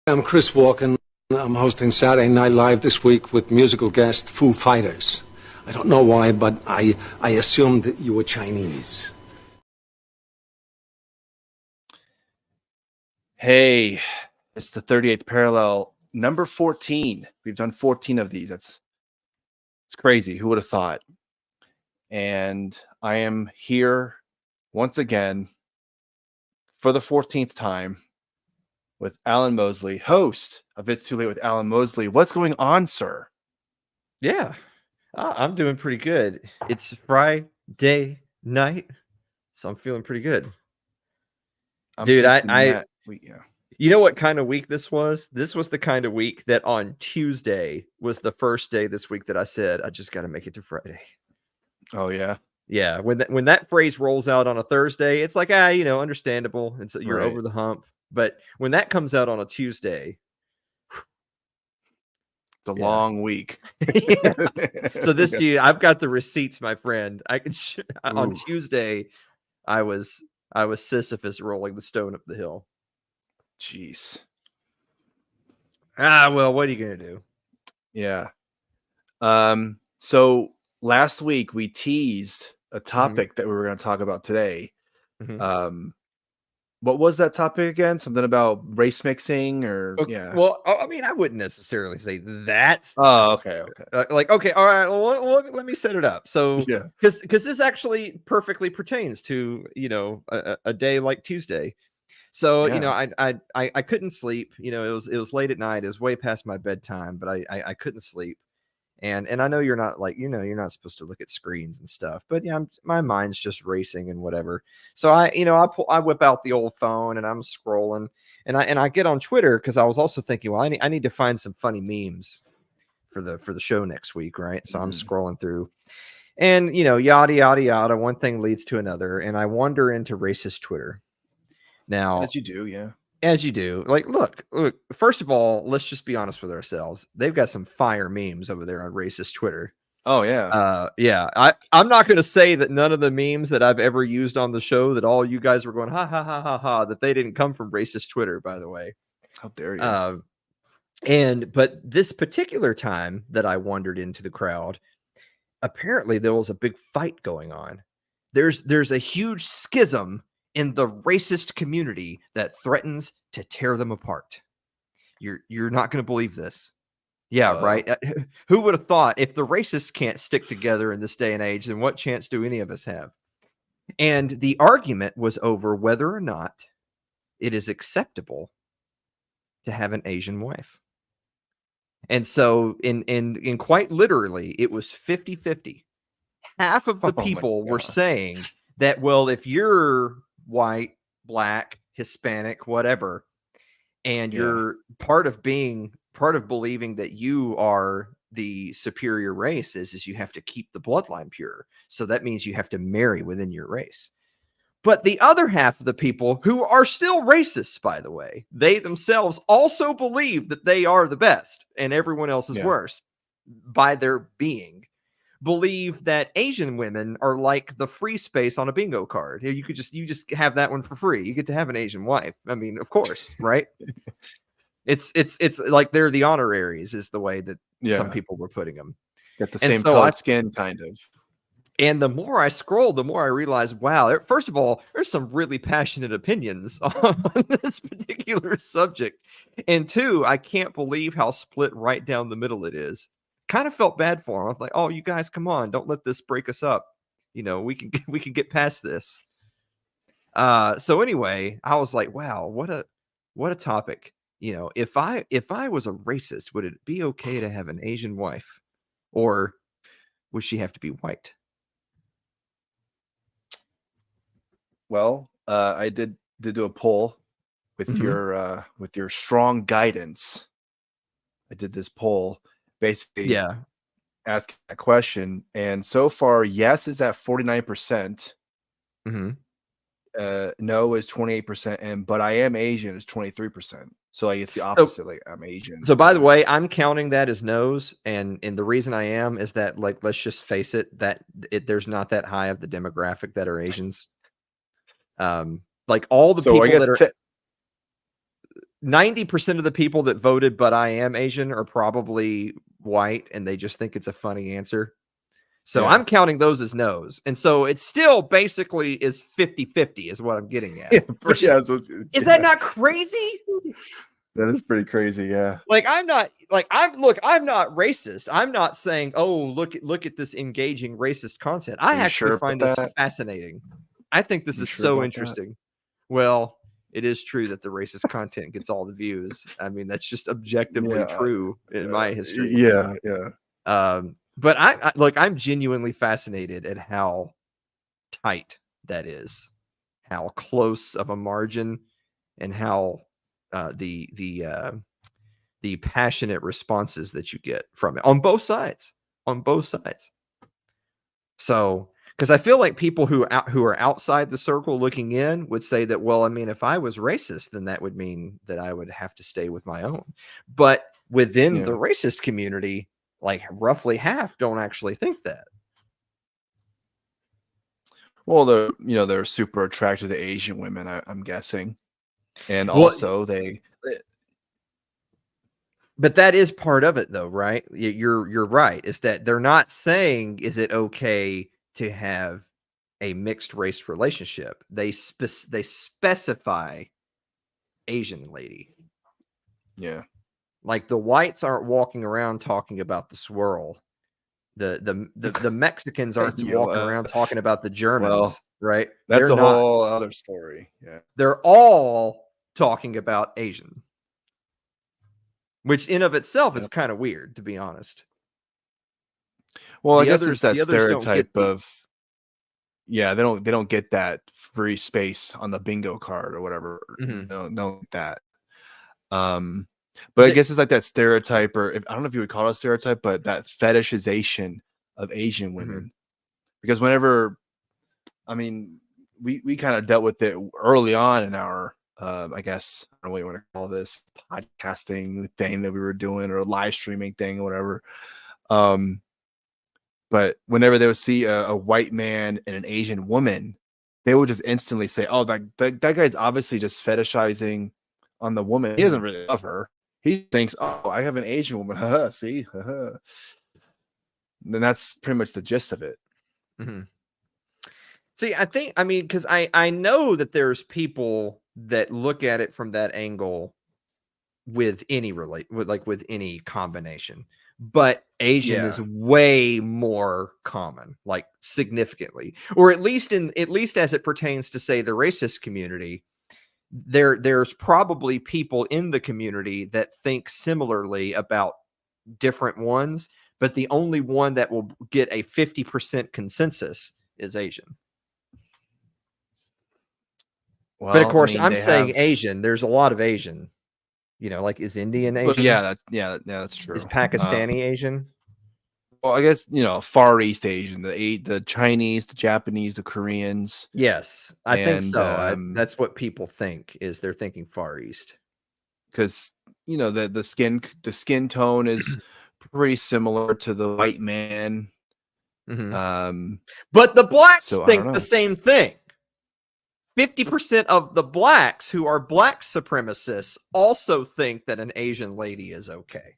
I'm Chris Walken. I'm hosting Saturday Night Live this week with musical guest Foo Fighters. I don't know why, but I assumed that you were Chinese. Hey, it's the 38th parallel, number 14. We've done 14 of these. It's crazy. Who would have thought? And I am here once again for the 14th time with Alan Mosley, host of It's Too Late with Alan Mosley. What's going on, sir? Yeah, I'm doing pretty good. It's Friday night, so I'm feeling pretty good. Dude, you know what kind of week this was? This was the kind of week that on Tuesday was the first day this week that I said, I just got to make it to Friday. Oh, yeah. Yeah. When that phrase rolls out on a Thursday, it's like, understandable. You're over the hump. But when that comes out on a Tuesday, it's a long week. So dude, I've got the receipts, my friend. I can on Tuesday, I was Sisyphus rolling the stone up the hill. Jeez. Well, what are you gonna do? Yeah. So last week we teased a topic that we were going to talk about today. What was that topic again? Something about race mixing or yeah. Well, I mean, I wouldn't necessarily say that's okay. Okay, all right. Well, let me set it up. So yeah, because this actually perfectly pertains to a day like Tuesday. So I couldn't sleep. It was late at night. It was way past my bedtime, but I couldn't sleep. And I know you're not you're not supposed to look at screens and stuff, but yeah, my mind's just racing and whatever. So I whip out the old phone and I'm scrolling and I get on Twitter because I was also thinking, well, I need to find some funny memes for the show next week, right? So I'm scrolling through, and yada yada yada. One thing leads to another, and I wander into racist Twitter. Now, as you do, yeah. As you do. Like, look, first of all, let's just be honest with ourselves. They've got some fire memes over there on racist Twitter. Oh, yeah. Yeah. I'm not going to say that none of the memes that I've ever used on the show that all you guys were going, ha, ha, ha, ha, ha, that they didn't come from racist Twitter, by the way. How dare you? But this particular time that I wandered into the crowd, apparently there was a big fight going on. There's a huge schism in the racist community that threatens to tear them apart. You're not going to believe this. Yeah, right. Who would have thought if the racists can't stick together in this day and age, then what chance do any of us have? And the argument was over whether or not it is acceptable to have an Asian wife. And so in quite literally, it was 50-50. Half of the people were saying that, well, if you're white, black, Hispanic, whatever, and you're part of believing that you are the superior race is you have to keep the bloodline pure. So that means you have to marry within your race. But the other half of the people, who are still racists, by the way, they themselves also believe that they are the best and everyone else is worse by their being. Believe that Asian women are like the free space on a bingo card. You just have that one for free. You get to have an Asian wife. I mean, of course, right? It's like they're the honoraries, is the way that some people were putting them. Got the same color skin, kind of. And the more I scroll, the more I realize, wow, first of all, there's some really passionate opinions on this particular subject. And two, I can't believe how split right down the middle it is. Kind of felt bad for him. I was like, oh, you guys, come on, don't let this break us up. We can get past this. So anyway, I was like, wow, what a topic. If I was a racist, would it be okay to have an Asian wife, or would she have to be white? Well, I did do a poll with your strong guidance. I did this poll. Basically, asking that question, and so far, yes is at 49%. No is 28%, and but I am Asian is 23%. So like it's the opposite. Like I'm Asian. So by the way, I'm counting that as no's, and the reason I am is that, like, let's just face it, that there's not that high of the demographic that are Asians. Like all the people that are 90% of the people that voted "but I am Asian" are probably white, and they just think it's a funny answer. So Yeah. I'm counting those as no's. And so it still basically is 50-50 is what I'm getting at. Yeah, Which yeah, is that not crazy? that is pretty crazy? Yeah. Like I'm not racist. I'm not saying, "Oh, look at this engaging racist content." I Are you actually sure about find this that? fascinating. I think this You is sure so about that? interesting. Well, it is true that the racist content gets all the views. I mean, that's just objectively true in my history. Yeah. But look, I'm genuinely fascinated at how tight that is, how close of a margin, and how the passionate responses that you get from it on both sides. So, because I feel like people who are outside the circle looking in would say that, well, I mean, if I was racist, then that would mean that I would have to stay with my own. But within the racist community, like roughly half don't actually think that. Well, they're super attracted to Asian women, I'm guessing, and Well, also but that is part of it, though, right? You're right. Is that they're not saying, is it okay to have a mixed race relationship? They specify Asian lady. yeah. Like the whites aren't walking around talking about the swirl. The Mexicans aren't walking around talking about the Germans, right? That's They're a not. whole other story. Yeah. They're all talking about Asian, which in of itself is kind of weird, to be honest. Well, I guess there's that the others don't get stereotype of they don't get that free space on the bingo card or whatever. Mhm. They don't get that. But I guess it's like that stereotype, or I don't know if you would call it a stereotype, but that fetishization of Asian women. Because whenever, I mean, we kind of dealt with it early on in our, I guess, I don't know what you want to call this, podcasting thing that we were doing, or live streaming thing, or whatever. But whenever they would see a white man and an Asian woman, they would just instantly say, "Oh, that guy's obviously just fetishizing on the woman. He doesn't really love her. He thinks, oh, I have an Asian woman. Haha, see, haha." Then that's pretty much the gist of it. See, I mean, because I know that there's people that look at it from that angle with with any combination, but Asian is way more common, like significantly, or at least as it pertains to, say, the racist community. There's probably people in the community that think similarly about different ones, but the only one that will get a 50% consensus is Asian. Well, but of course, I mean, I'm saying Asian. There's a lot of Asian. Like, is Indian Asian? Well, that's true. Is Pakistani Asian? Well, I guess Far East Asian, the Chinese, the Japanese, the Koreans. Yes, I think so. That's what people think, is they're thinking Far East, because the skin tone is pretty similar to the white man. But the blacks think the same thing. 50% of the blacks who are black supremacists also think that an Asian lady is okay.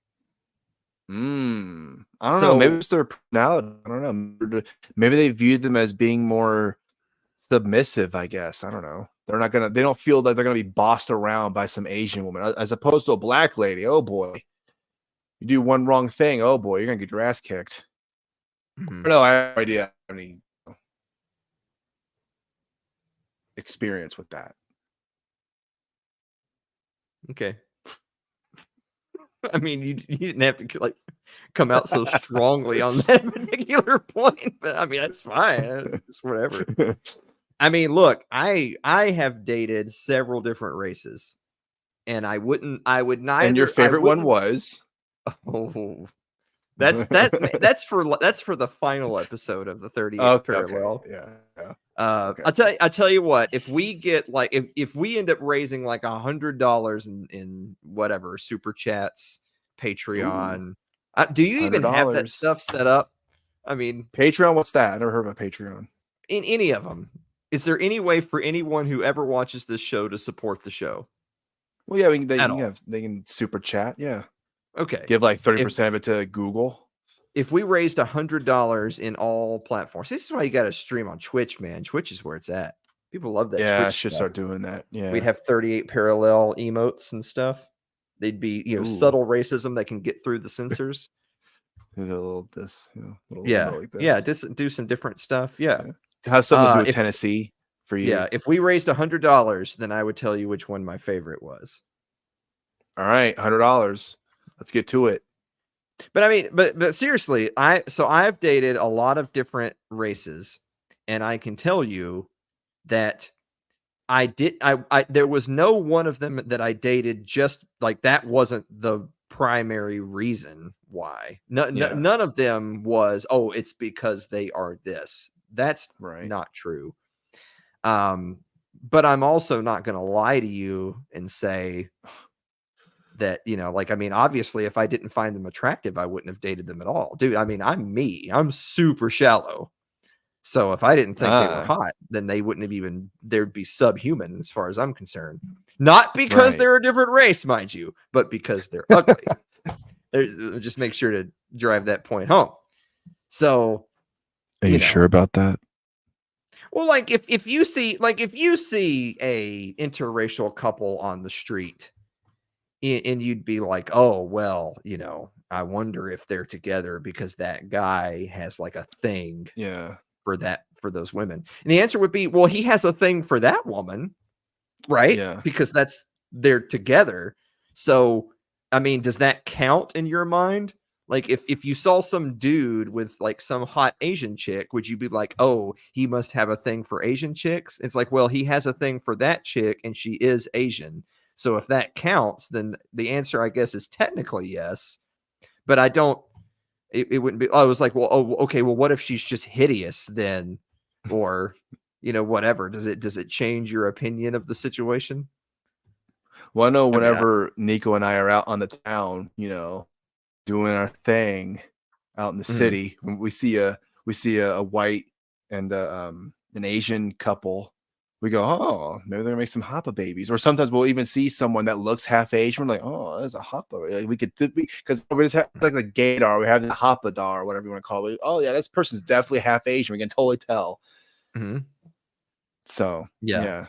I don't know. Maybe it's their personality. I don't know. Maybe they viewed them as being more submissive, I guess. I don't know. They don't feel like they're gonna be bossed around by some Asian woman, as opposed to a black lady. Oh boy, you do one wrong thing, oh boy, you're gonna get your ass kicked. No, I have no idea any experience with that. Okay. I mean, you didn't have to come out so strongly on that particular point, but I mean, that's fine. It's whatever. I mean, look, I have dated several different races, and I would neither. And your favorite one was? Oh, that's for the final episode of the 38th parallel. Okay. Yeah. Okay. I'll tell you what, if we get if we end up raising like $100 in whatever super chats, Patreon, do you even have that stuff set up? I mean, Patreon, what's that? I never heard of a Patreon. In any of them, is there any way for anyone who ever watches this show to support the show? Well, yeah, they can super chat. Yeah. Okay. Give like 30% of it to Google. If we raised $100 in all platforms, this is why you got to stream on Twitch, man. Twitch is where it's at. People love that. Yeah, Twitch I should start doing that. Yeah. We'd have 38 parallel emotes and stuff. They'd be, subtle racism that can get through the censors. There's a little like this. Yeah, just do some different stuff. Yeah. It has something to do with Tennessee for you. Yeah, if we raised $100, then I would tell you which one my favorite was. All right, $100. Let's get to it. But I mean, but seriously, I've dated a lot of different races, and I can tell you that there was no one of them that I dated just like that wasn't the primary reason why. None of them was, oh, it's because they are this. That's not true. But I'm also not going to lie to you and say that, like, I mean, obviously if I didn't find them attractive, I wouldn't have dated them at all. Dude, I mean, I'm super shallow. So if I didn't think they were hot, then they wouldn't have there'd be subhuman as far as I'm concerned. Not because they're a different race, mind you, but because they're ugly. Just make sure to drive that point home. So are you sure about that? Well, like if you see a interracial couple on the street and you'd be like, oh, well, I wonder if they're together because that guy has like a thing. Yeah. For those women. And the answer would be, well, he has a thing for that woman, right? Yeah. Because they're together. So, I mean, does that count in your mind? Like if you saw some dude with like some hot Asian chick, would you be like, oh, he must have a thing for Asian chicks? It's like, well, he has a thing for that chick and she is Asian. So if that counts, then the answer, I guess, is technically yes. But I don't. It wouldn't be. I was like, well, oh, okay. Well, what if she's just hideous then, or whatever? Does it change your opinion of the situation? Well, I know whenever Nico and I are out on the town, doing our thing out in the city, when we see a white and an Asian couple, we go, oh, maybe they're gonna make some Hapa babies. Or sometimes we'll even see someone that looks half Asian. We're like, oh, there's a Hapa. Like, we could, because we just have like the gaydar, we have the Hapadar, or whatever you want to call it. Oh yeah, this person's definitely half Asian. We can totally tell. Mm-hmm. So yeah.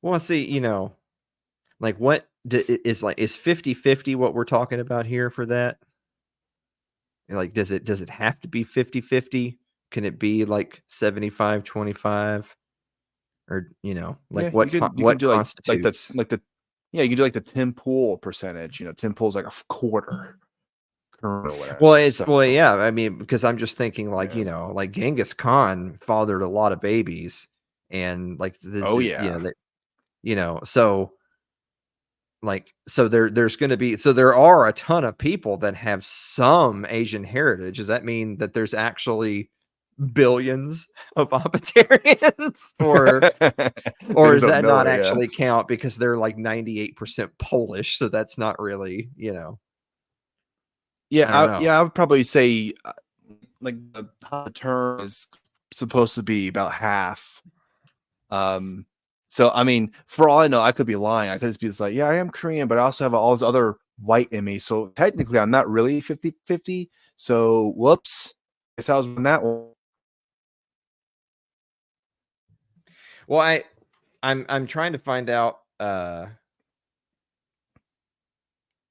Well, see, like what is 50-50 what we're talking about here for that? Like, does it have to be 50-50? Can it be like 75-25? Or, what constitutes? You can do like the Tim Pool percentage. Tim Pool's like a quarter. Or whatever. Well, yeah. I mean, because I'm just thinking like, like Genghis Khan fathered a lot of babies and like, so like, so there's going to be, so there are a ton of people that have some Asian heritage. Does that mean that there's actually billions of Opitarians, or does that not actually count because they're like 98% Polish? So that's not really, I would probably say like the term is supposed to be about half. So I mean, for all I know, I could be lying. I could just be like, yeah, I am Korean, but I also have all this other white in me. So technically, I'm not really 50-50. So whoops, I guess I was on that one. Well, I'm trying to find out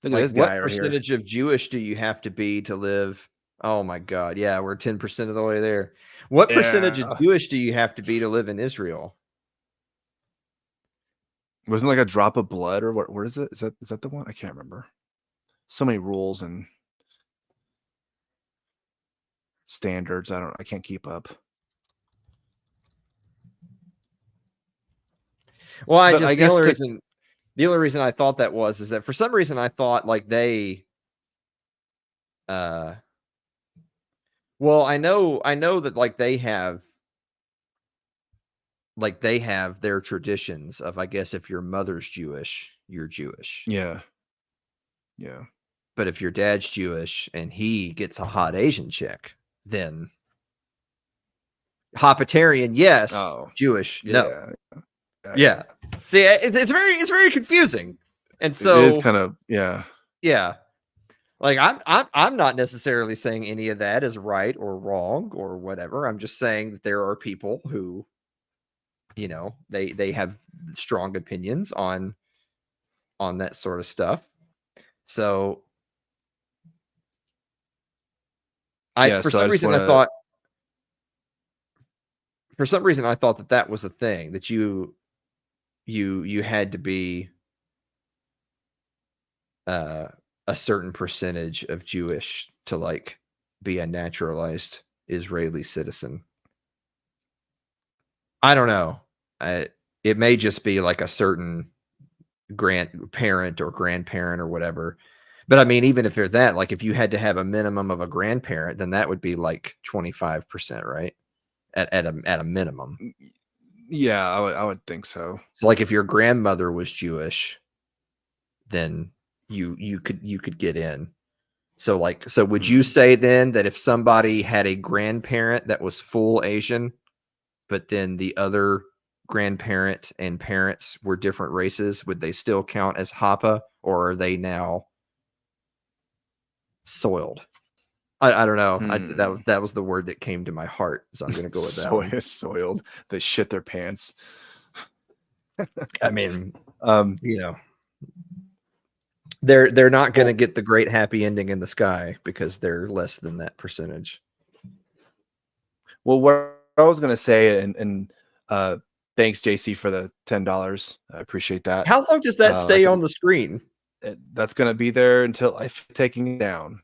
Look at this guy what percentage of Jewish do you have to be to live? Oh my God, yeah, we're 10% of the way there. What percentage of Jewish do you have to be to live in Israel? Wasn't it like a drop of blood or what? Where is it? Is that the one? I can't remember. So many rules and standards. I can't keep up. Well, the only reason I thought that is that for some reason I thought like they, well, I know that like they have their traditions of, I guess, if your mother's Jewish, you're Jewish. Yeah. Yeah. But if your dad's Jewish and he gets a hot Asian chick, then Hopitarian, yes. Oh. Jewish, Yeah. no. Yeah. See, it's very confusing, and so it is kind of yeah. Like I'm not necessarily saying any of that is right or wrong or whatever. I'm just saying that there are people who, you know, they have strong opinions on that sort of stuff. So for So I some just reason want I to. thought that was a thing that you had to be a certain percentage of Jewish to like be a naturalized Israeli citizen. I don't know. It may just be like a certain grandparent or grandparent or whatever. But I mean, even if there's that, like if you had to have a minimum of a grandparent, then that would be like 25%, right? At a minimum. Yeah, I would think so. So like if your grandmother was Jewish, then you could get in. So would you say then that if somebody had a grandparent that was full Asian, but then the other grandparent and parents were different races, would they still count as Hapa, or are they now soiled? I don't know. That was the word that came to my heart, so I'm going to go with that one. Soiled. They shit their pants. I mean, you know, they're not going to get the great happy ending in the sky because they're less than that percentage. Well, what I was going to say, and thanks JC for the $10. I appreciate that. How long does that stay on the screen? That's going to be there until I'm taking it down.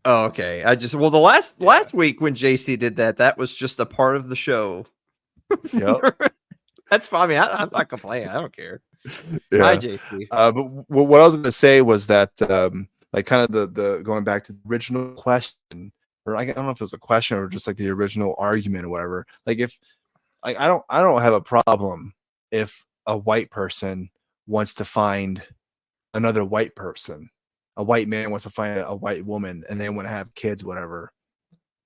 Oh, okay. The last week when JC did that was just a part of the show. Yep. That's fine. I mean, I'm not complaining. I don't care. Yeah. Hi, JC. But what I was going to say was that, like, kind of the going back to the original question, or I don't know if it was a question or just like the original argument or whatever. Like, if like I don't have a problem if a white person wants to find another white person. A white man wants to find a white woman and they want to have kids, whatever.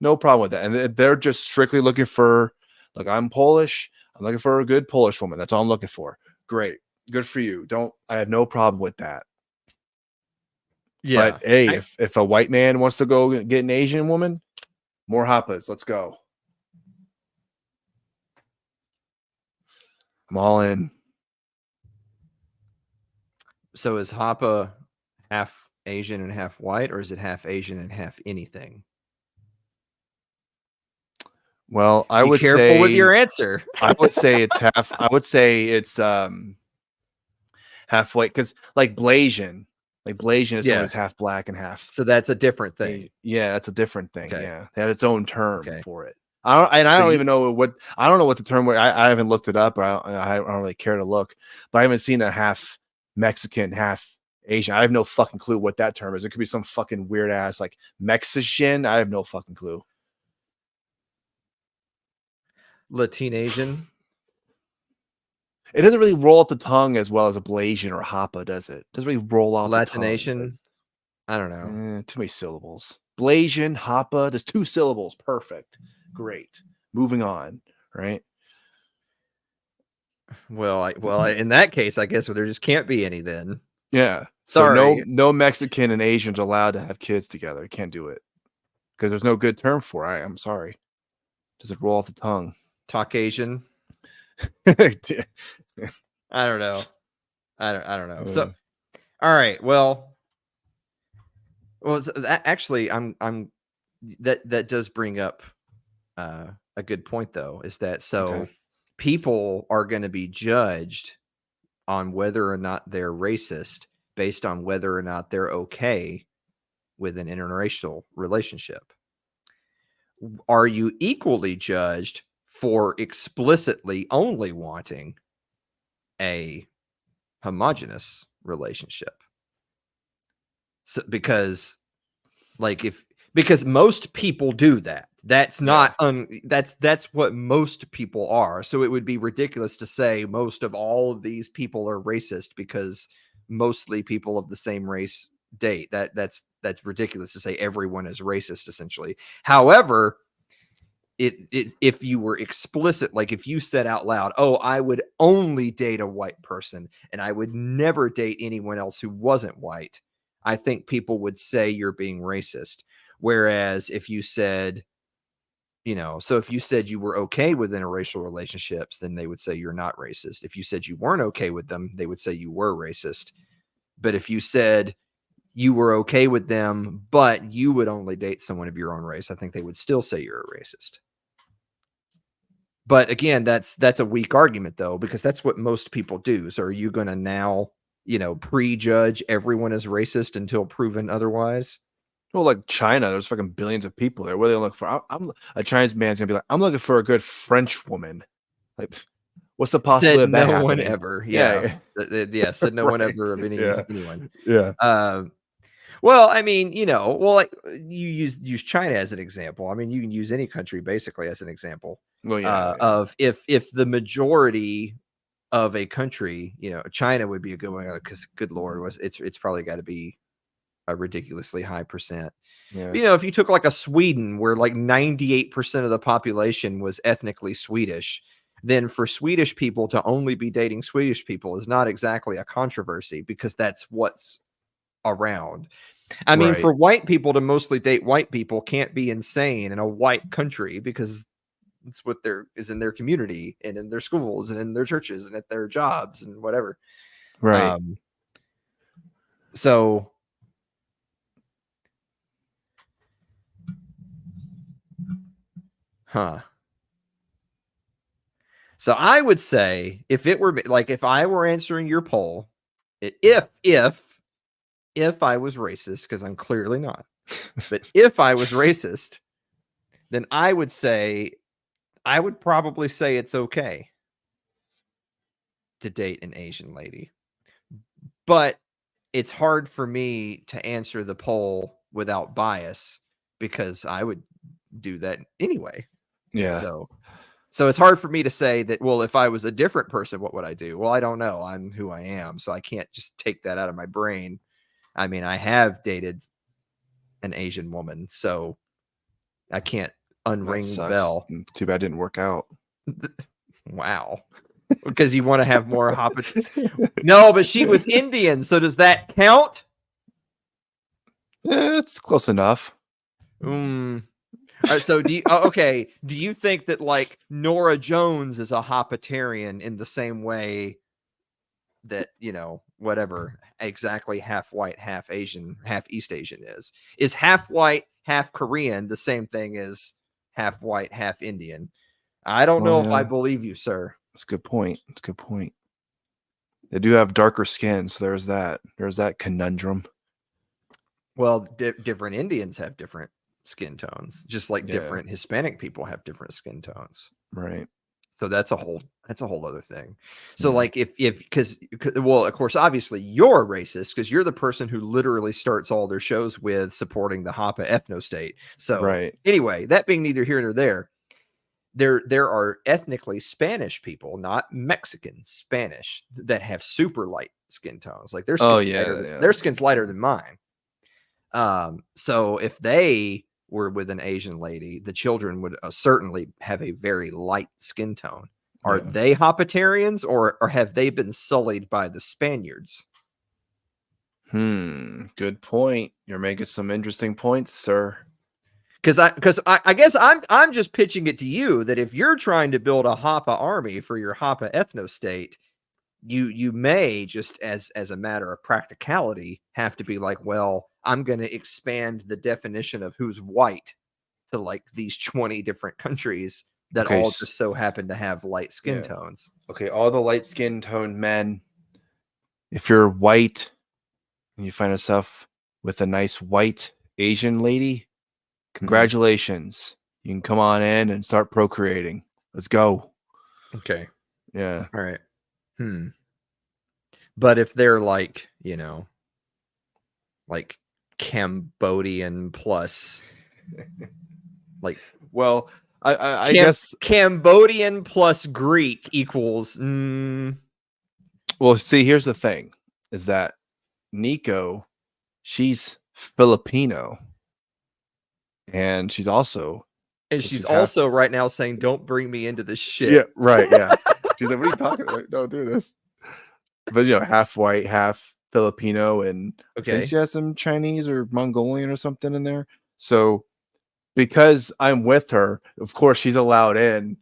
No problem with that. And they're just strictly looking for, like, I'm Polish. I'm looking for a good Polish woman. That's all I'm looking for. Great. Good for you. I have no problem with that. Yeah. But hey, if a white man wants to go get an Asian woman, more Hapas. Let's go. I'm all in. So is Hapa half Asian and half white, or is it half Asian and half anything? Well, I Be would careful say with your answer. I would say it's half. I would say it's half white, because like Blasian is someone who's half black and half. So that's a different thing. Yeah, that's a different thing. Okay. Yeah, they have its own term for it. I don't even know what the term. I haven't looked it up, or I don't really care to look. But I haven't seen a half Mexican, half Asian. I have no fucking clue what that term is. It could be some fucking weird ass like Mexican. I have no fucking clue. Latin Asian. It doesn't really roll off the tongue as well as a Blasian or Hapa, does it? It doesn't really roll off the tongue. Latination. I don't know. Too many syllables. Blasian, Hapa, there's 2 syllables. Perfect. Great. Moving on, right? Well, in that case, I guess there just can't be any then. Yeah. Sorry. So no Mexican and Asians allowed to have kids together. Can't do it. Because there's no good term for it. I'm sorry. Does it roll off the tongue? Caucasian. I don't know. I don't know. So, all right. Well, so actually, I'm that does bring up a good point, though. Is that so? People are going to be judged on whether or not they're racist based on whether or not they're okay with an interracial relationship. Are you equally judged for explicitly only wanting a homogenous relationship? So, because most people do that. That's not that's what most people are. So it would be ridiculous to say most of all of these people are racist because mostly people of the same race date. That's ridiculous to say everyone is racist essentially. However, if you were explicit, like if you said out loud, oh, I would only date a white person and I would never date anyone else who wasn't white, I think people would say you're being racist. Whereas if you said, so if you said you were okay with interracial relationships, then they would say you're not racist. If you said you weren't okay with them, they would say you were racist. But if you said you were okay with them, but you would only date someone of your own race, I think they would still say you're a racist. But again, that's a weak argument though, because that's what most people do. So are you going to now, prejudge everyone as racist until proven otherwise? Well, like China, there's fucking billions of people there. What do they look for? I'm a Chinese man's gonna be like, I'm looking for a good French woman. Like, what's the possibility of that no one happening? ever. Yeah. Yeah. Said no one ever of anyone. Yeah. Well, I mean, like you use China as an example. I mean, you can use any country basically as an example. Well, yeah. Of if the majority of a country, China would be a good one because good Lord, it's probably got to be a ridiculously high percent. Yeah. But, if you took like a Sweden where like 98% of the population was ethnically Swedish, then for Swedish people to only be dating Swedish people is not exactly a controversy because that's what's around. I mean, for white people to mostly date white people can't be insane in a white country because it's what is in their community and in their schools and in their churches and at their jobs and whatever. Right. So So I would say if it were like, if I were answering your poll, if I was racist, because I'm clearly not, but if I was racist, then I would probably say it's okay to date an Asian lady. But it's hard for me to answer the poll without bias because I would do that anyway. Yeah. So it's hard for me to say that, well, if I was a different person, what would I do? Well, I don't know. I'm who I am. So I can't just take that out of my brain. I mean, I have dated an Asian woman, so I can't unring the bell. Too bad it didn't work out. Wow. Because you want to have more No, but she was Indian. So does that count? It's close enough. So do you think that like Nora Jones is a Hoppitarian in the same way that, whatever exactly half white, half Asian, half East Asian is half white, half Korean the same thing as half white, half Indian? I don't know if I believe you, sir. That's a good point. They do have darker skin, so there's that conundrum. Well, different Indians have different skin tones, just like different Hispanic people have different skin tones. Right. So that's a whole other thing. So like because of course, obviously you're racist because you're the person who literally starts all their shows with supporting the Hapa ethno-state. So anyway, that being neither here nor there, there are ethnically Spanish people, not Mexican, Spanish, that have super light skin tones. Like their skin's lighter than mine. So if they were with an Asian lady, the children would certainly have a very light skin tone. Are they Hoppitarians or have they been sullied by the Spaniards? Good point. You're making some interesting points, sir. Because I guess I'm just pitching it to you that if you're trying to build a Hapa army for your Hapa ethno-state, you may just as a matter of practicality have to be like, well, I'm going to expand the definition of who's white to like these 20 different countries that all just so happen to have light skin tones. Okay, all the light skin toned men, if you're white and you find yourself with a nice white Asian lady, congratulations. You can come on in and start procreating. Let's go. Okay. Yeah. All right. But if they're like, like Cambodian plus like, well, I guess Cambodian plus Greek equals well, see, here's the thing is that Nico, she's Filipino and she's also And So she's half- also right now saying, "Don't bring me into this shit." yeah, right, yeah. She's like, what are you talking about? Don't do this. But half white, half Filipino, and I think Okay. she has some Chinese or Mongolian or something in there. So because I'm with her, of course she's allowed in.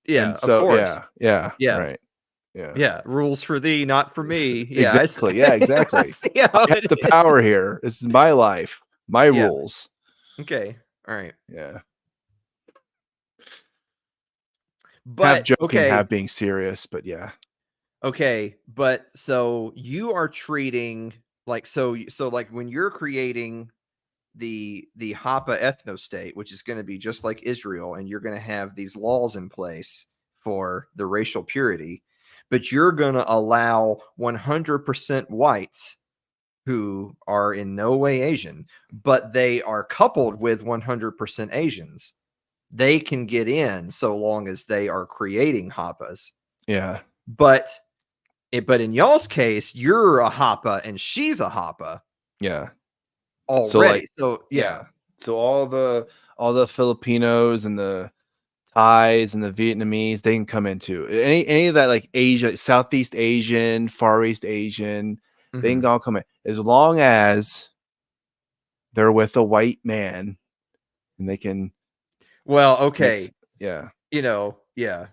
Yeah, And of so course. yeah, Yeah. right. Yeah. Yeah. Rules for thee, not for me. Yeah. Exactly. Yeah, I exactly. see how I have it the is. power here. This is my life, my Yeah. rules. Okay. All right. Yeah. Have But joking, okay. have being serious, but yeah. Okay. But so you are treating like so like when you're creating the Hapa ethno state, which is going to be just like Israel, and you're going to have these laws in place for the racial purity, but you're going to allow 100% whites who are in no way Asian, but they are coupled with 100% Asians. They can get in so long as they are creating Hapas. Yeah. But in y'all's case, you're a Hapa and she's a Hapa Yeah. already. So, So yeah. So all the Filipinos and the Thais and the Vietnamese, they can come into any of that, like Asia, Southeast Asian, Far East Asian, they can all come in as long as they're with a white man and they can. Well, okay. Yeah. Yeah.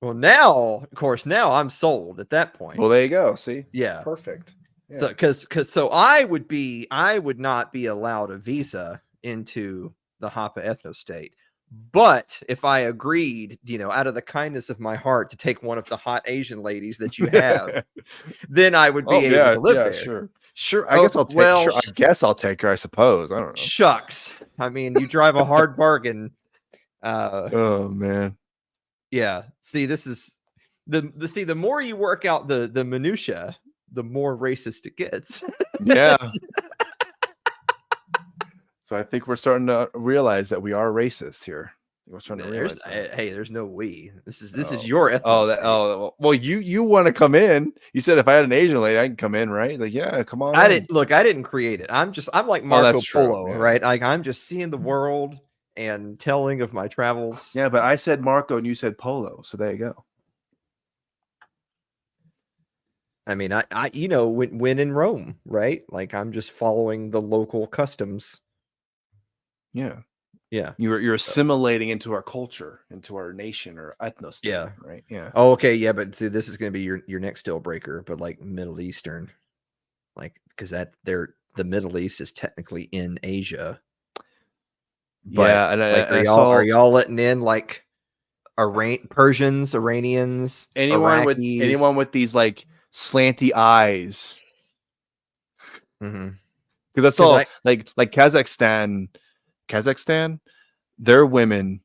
Well, now, of course, now I'm sold at that point. Well, there you go. See? Yeah. Perfect. Yeah. So, because I would not be allowed a visa into the Hapa ethno state. But if I agreed, out of the kindness of my heart, to take one of the hot Asian ladies that you have, then I would be able to live there. Sure. I guess I'll take. Sure, I guess I'll take her. I suppose. I don't know. Shucks. I mean, you drive a hard bargain. Oh man. Yeah. See, this is the more you work out the minutia, the more racist it gets. Yeah. So I think we're starting to realize that we are racist here. We're starting to realize that. Hey, there's no we. This is your ethno. Well, you want to come in. You said if I had an Asian lady, I can come in, right? Like, yeah, come on. I didn't create it. I'm like Marco Polo, yeah. right? Like I'm just seeing the world and telling of my travels. Yeah, but I said Marco and you said Polo, so there you go. I mean, I when in Rome, right? Like I'm just following the local customs. Yeah. Yeah. You're assimilating into our culture, into our nation or ethnos. Yeah. Right. Yeah. Oh, okay. Yeah. But see, this is going to be your next deal breaker, but like Middle Eastern, like, because the Middle East is technically in Asia. But yeah. And are y'all letting in like Persians, Iranians, anyone Iraqis? with these like slanty eyes? Mm-hmm. Because that's all like Kazakhstan, their women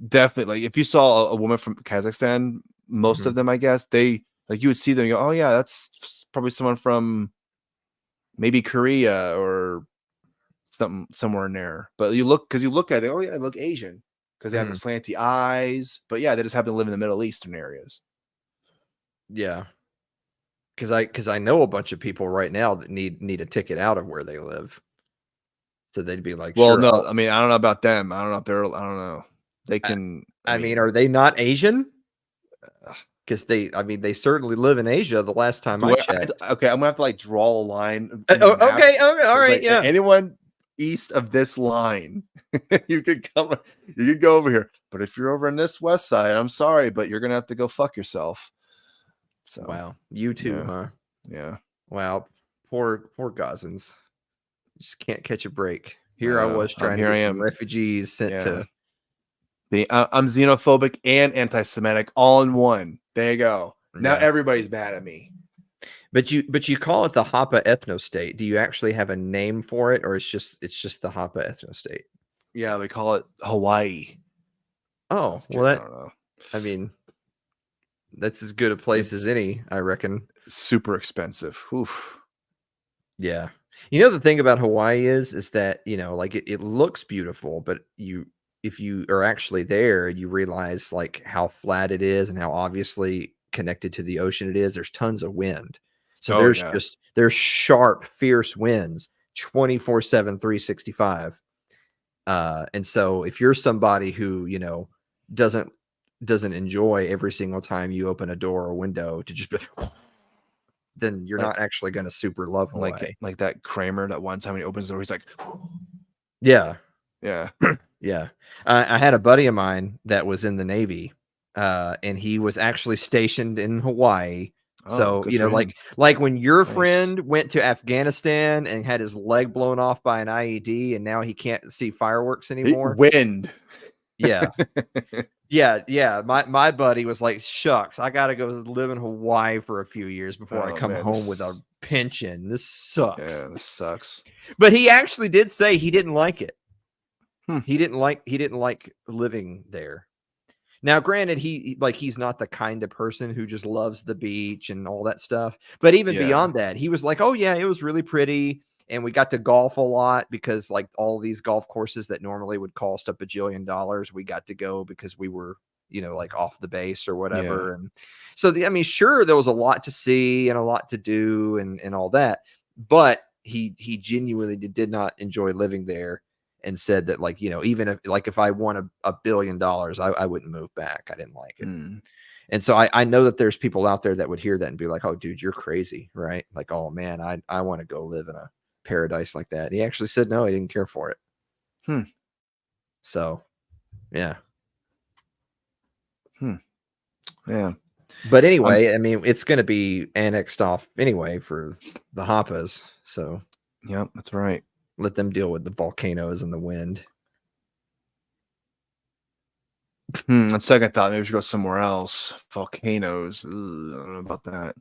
definitely, like if you saw a woman from Kazakhstan, most of them, I guess, they like you would see them and go, oh yeah, that's probably someone from maybe Korea or somewhere in there. But you look at it, oh yeah, they look Asian because they have the slanty eyes. But yeah, they just happen to live in the Middle Eastern areas. Yeah. Because I know a bunch of people right now that need a ticket out of where they live. So they'd be like, well, sure, no, I mean, I don't know about them. I don't know if they're, I don't know. They can. I mean, are they not Asian? Because they certainly live in Asia. The last time I checked. Okay, I'm gonna have to like draw a line. Okay, all right, like, yeah. Anyone east of this line, you could go over here. But if you're over on this west side, I'm sorry, but you're gonna have to go fuck yourself. So wow, you too, huh? Yeah. Wow, poor Gazans. Just can't catch a break. Here I was trying to get some refugees sent to. I'm xenophobic and anti-Semitic all in one. There you go. Now everybody's mad at me. But you call it the Hapa ethno state. Do you actually have a name for it, or it's just the Hapa ethno state? Yeah, we call it Hawaii. Oh, well, I don't know. I mean, that's as good a place as any, I reckon. Super expensive. Oof. Yeah. The thing about Hawaii is that, like it looks beautiful, but if you are actually there, you realize like how flat it is and how obviously connected to the ocean it is. There's tons of wind. So there's sharp, fierce winds 24/7, 365. And so if you're somebody who, you know, doesn't enjoy every single time you open a door or window to just be, then you're not actually going to super love Hawaii. Like that Kramer, that one time when he opens the door, he's like, Yeah. yeah. Yeah. I had a buddy of mine that was in the Navy, and he was actually stationed in Hawaii. So, you know, like when your friend went to Afghanistan and had his leg blown off by an IED and now he can't see fireworks anymore. Wind. Yeah. Yeah. My buddy was like, shucks, I got to go live in Hawaii for a few years before I come home with a pension. This sucks. Yeah, this sucks. But he actually did say he didn't like it. He didn't like living there. Now, granted, he's not the kind of person who just loves the beach and all that stuff. But even beyond that, he was like, oh yeah, it was really pretty. And we got to golf a lot because like all these golf courses that normally would cost $1 bajillion, we got to go because we were, you know, like off the base or whatever. Yeah. And so, I mean, sure, there was a lot to see and a lot to do and all that. But he genuinely did not enjoy living there. And said that, like, you know, even if I won $1 billion, I wouldn't move back. I didn't like it. And so I know that there's people out there that would hear that and be like, oh, dude, you're crazy, right? Like, oh, man, I want to go live in a paradise like that. And he actually said, no, he didn't care for it. So, yeah. Yeah. But anyway, I mean, it's going to be annexed off anyway for the Happas. So, yeah, that's right. Let them deal with the volcanoes and the wind. On second thought, maybe we should go somewhere else. Volcanoes. Ugh, I don't know about that.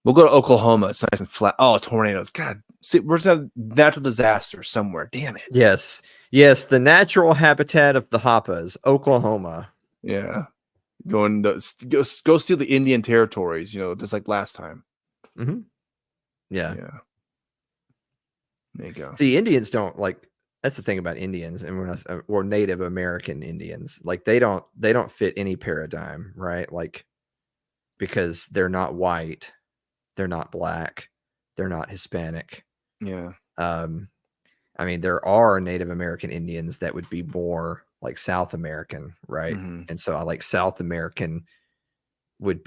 We'll go to Oklahoma. It's nice and flat. Oh, tornadoes. God. See, we're just a natural disaster somewhere. Damn it. Yes. Yes. The natural habitat of the Happas, Oklahoma. Yeah. Go steal the Indian territories, you know, just like last time. Mm-hmm. Yeah. There you go. See, Indians don't like. That's the thing about Indians, and or Native American Indians. Like they don't fit any paradigm, right? Like because they're not white, they're not black, they're not Hispanic. Yeah. I mean, there are Native American Indians that would be more like South American, right? And so I like South American would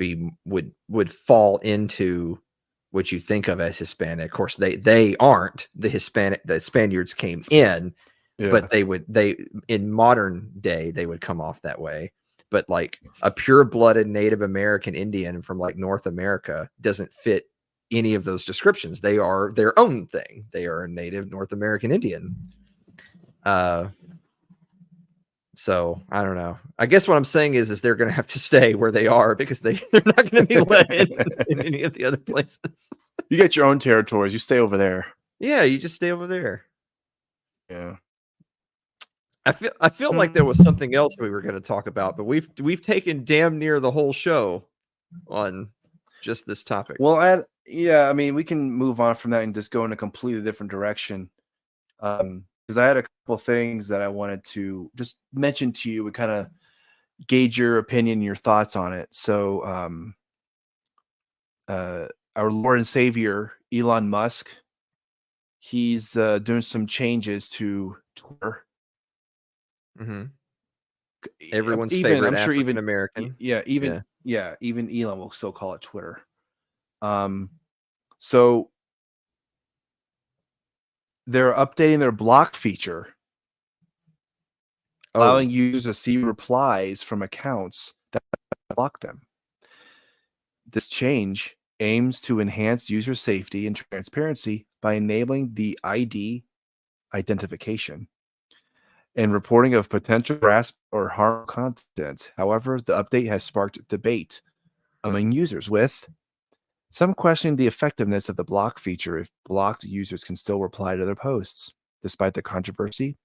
fall into what you think of as Hispanic. Of course, they aren't the Hispanic. The Spaniards came in, but they in modern day they would come off that way. But like a pure-blooded Native American Indian from like North America doesn't fit any of those descriptions. They are their own thing. They are a Native North American Indian. So I don't know. I guess what I'm saying is they're going to have to stay where they are because they're not going to be let in any of the other places. You get your own territories. You stay over there. Yeah, you just stay over there. Yeah. I feel like there was something else we were going to talk about, but we've taken damn near the whole show on just this topic. Well, I mean, we can move on from that and just go in a completely different direction. Because I had a couple things that I wanted to just mention to you and kind of gauge your opinion, your thoughts on it. So, our Lord and Savior, Elon Musk, he's doing some changes to Twitter. Everyone's favorite, I'm sure even American. Even Elon will still call it Twitter. So they're updating their block feature, allowing users to see replies from accounts that block them. This change aims to enhance user safety and transparency by enabling the ID identification and reporting of potential harassment or harmful content. However, the update has sparked debate among users, with some questioning the effectiveness of the block feature if blocked users can still reply to their posts. Despite the controversy,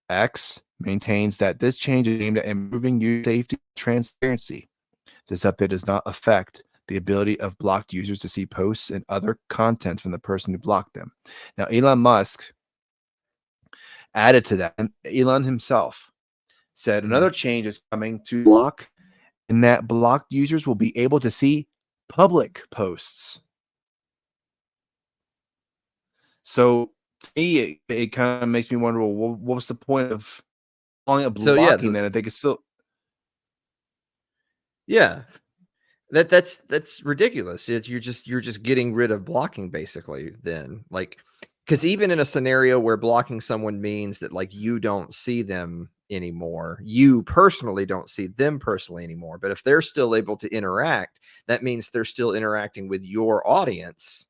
X maintains that this change is aimed at improving user safety and transparency. This update does not affect the ability of blocked users to see posts and other content from the person who blocked them. Now, Elon Musk added to that, and Elon himself said another change is coming to block, and that blocked users will be able to see public posts. So to me, it kind of makes me wonder, well, what was the point of calling it So yeah, blocking then if they could still? yeah, that's ridiculous. You're just getting rid of blocking basically. Then like, because even in a scenario where blocking someone means that like you don't see them anymore, you personally don't see them personally anymore. But if they're still able to interact, that means they're still interacting with your audience.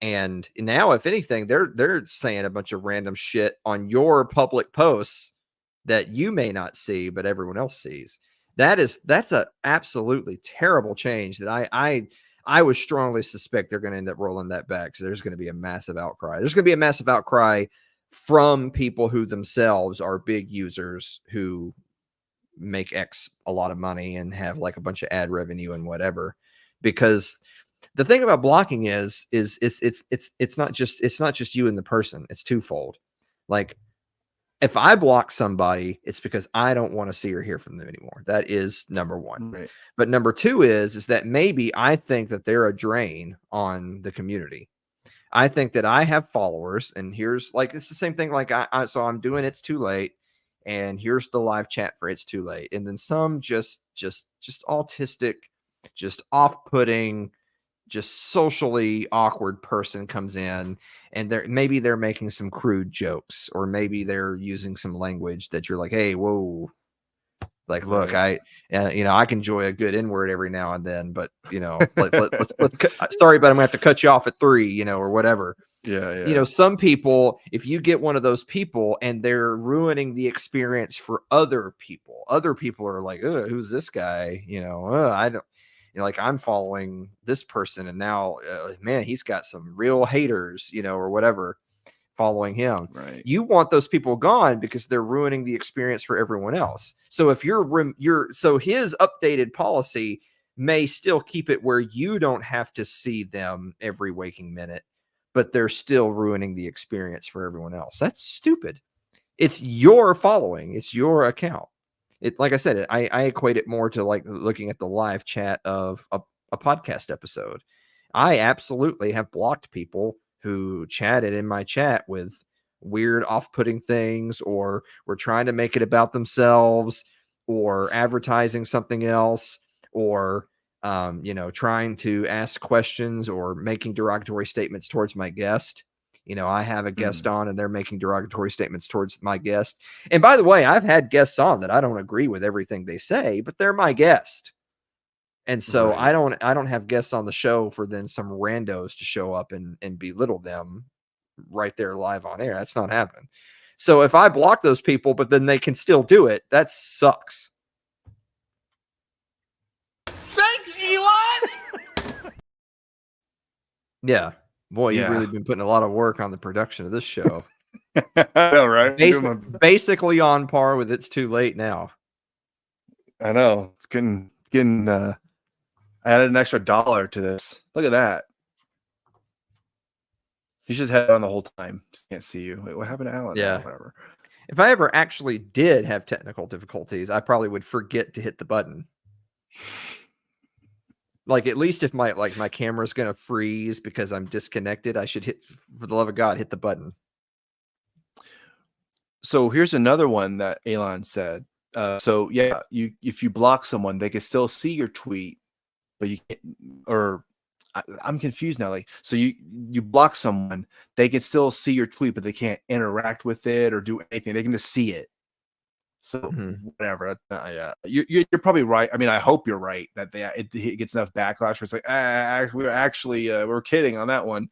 And now, if anything, they're saying a bunch of random shit on your public posts that you may not see, but everyone else sees. That's a absolutely terrible change that I would strongly suspect they're going to end up rolling that back. So there's going to be a massive outcry. There's going to be a massive outcry from people who themselves are big users who make a lot of money and have like a bunch of ad revenue and whatever. Because the thing about blocking is it's not just you and the person. It's twofold. Like, if I block somebody, it's because I don't want to see or hear from them anymore. That is number one. Right. But number two is that maybe I think that they're a drain on the community. I think that I have followers, and here's like, it's the same thing. Like so I'm doing It's Too Late, and here's the live chat for It's Too Late, and then some just autistic, just off-putting, just socially awkward person comes in, and maybe they're making some crude jokes, or maybe they're using some language that you're like, hey, whoa, like, look, I can enjoy a good N-word every now and then, but let's sorry, but I'm gonna have to cut you off at 3, or whatever. Yeah. Some people, if you get one of those people and they're ruining the experience for other people are like, who's this guy? I don't. Like, I'm following this person, and now, man, he's got some real haters, or whatever, following him. Right. You want those people gone because they're ruining the experience for everyone else. So if so his updated policy may still keep it where you don't have to see them every waking minute, but they're still ruining the experience for everyone else. That's stupid. It's your following. It's your account. Like I said, I equate it more to like looking at the live chat of a podcast episode. I absolutely have blocked people who chatted in my chat with weird, off-putting things, or were trying to make it about themselves, or advertising something else, or trying to ask questions or making derogatory statements towards my guest. I have a guest on and they're making derogatory statements towards my guest. And by the way, I've had guests on that I don't agree with everything they say, but they're my guest. And so Right. I don't have guests on the show for then some randos to show up and belittle them right there live on air. That's not happening. So if I block those people, but then they can still do it, that sucks. Thanks, Elon! Yeah. Boy, Yeah. you've really been putting a lot of work on the production of this show. I know, right? Basically on par with It's Too Late now. I know. It's getting I added an extra $1 to this. Look at that. You should have it on the whole time. Just can't see you. Wait, what happened to Alan? Yeah. Oh, whatever. If I ever actually did have technical difficulties, I probably would forget to hit the button. Like, at least if my camera's gonna freeze because I'm disconnected, I should for the love of God, hit the button. So here's another one that Elon said. So yeah, if you block someone, they can still see your tweet, but you can't. Or I'm confused now. Like, so you block someone, they can still see your tweet, but they can't interact with it or do anything. They can just see it. So whatever. Yeah, you're probably right. I mean, I hope you're right that it gets enough backlash. Where it's like, we're kidding on that one.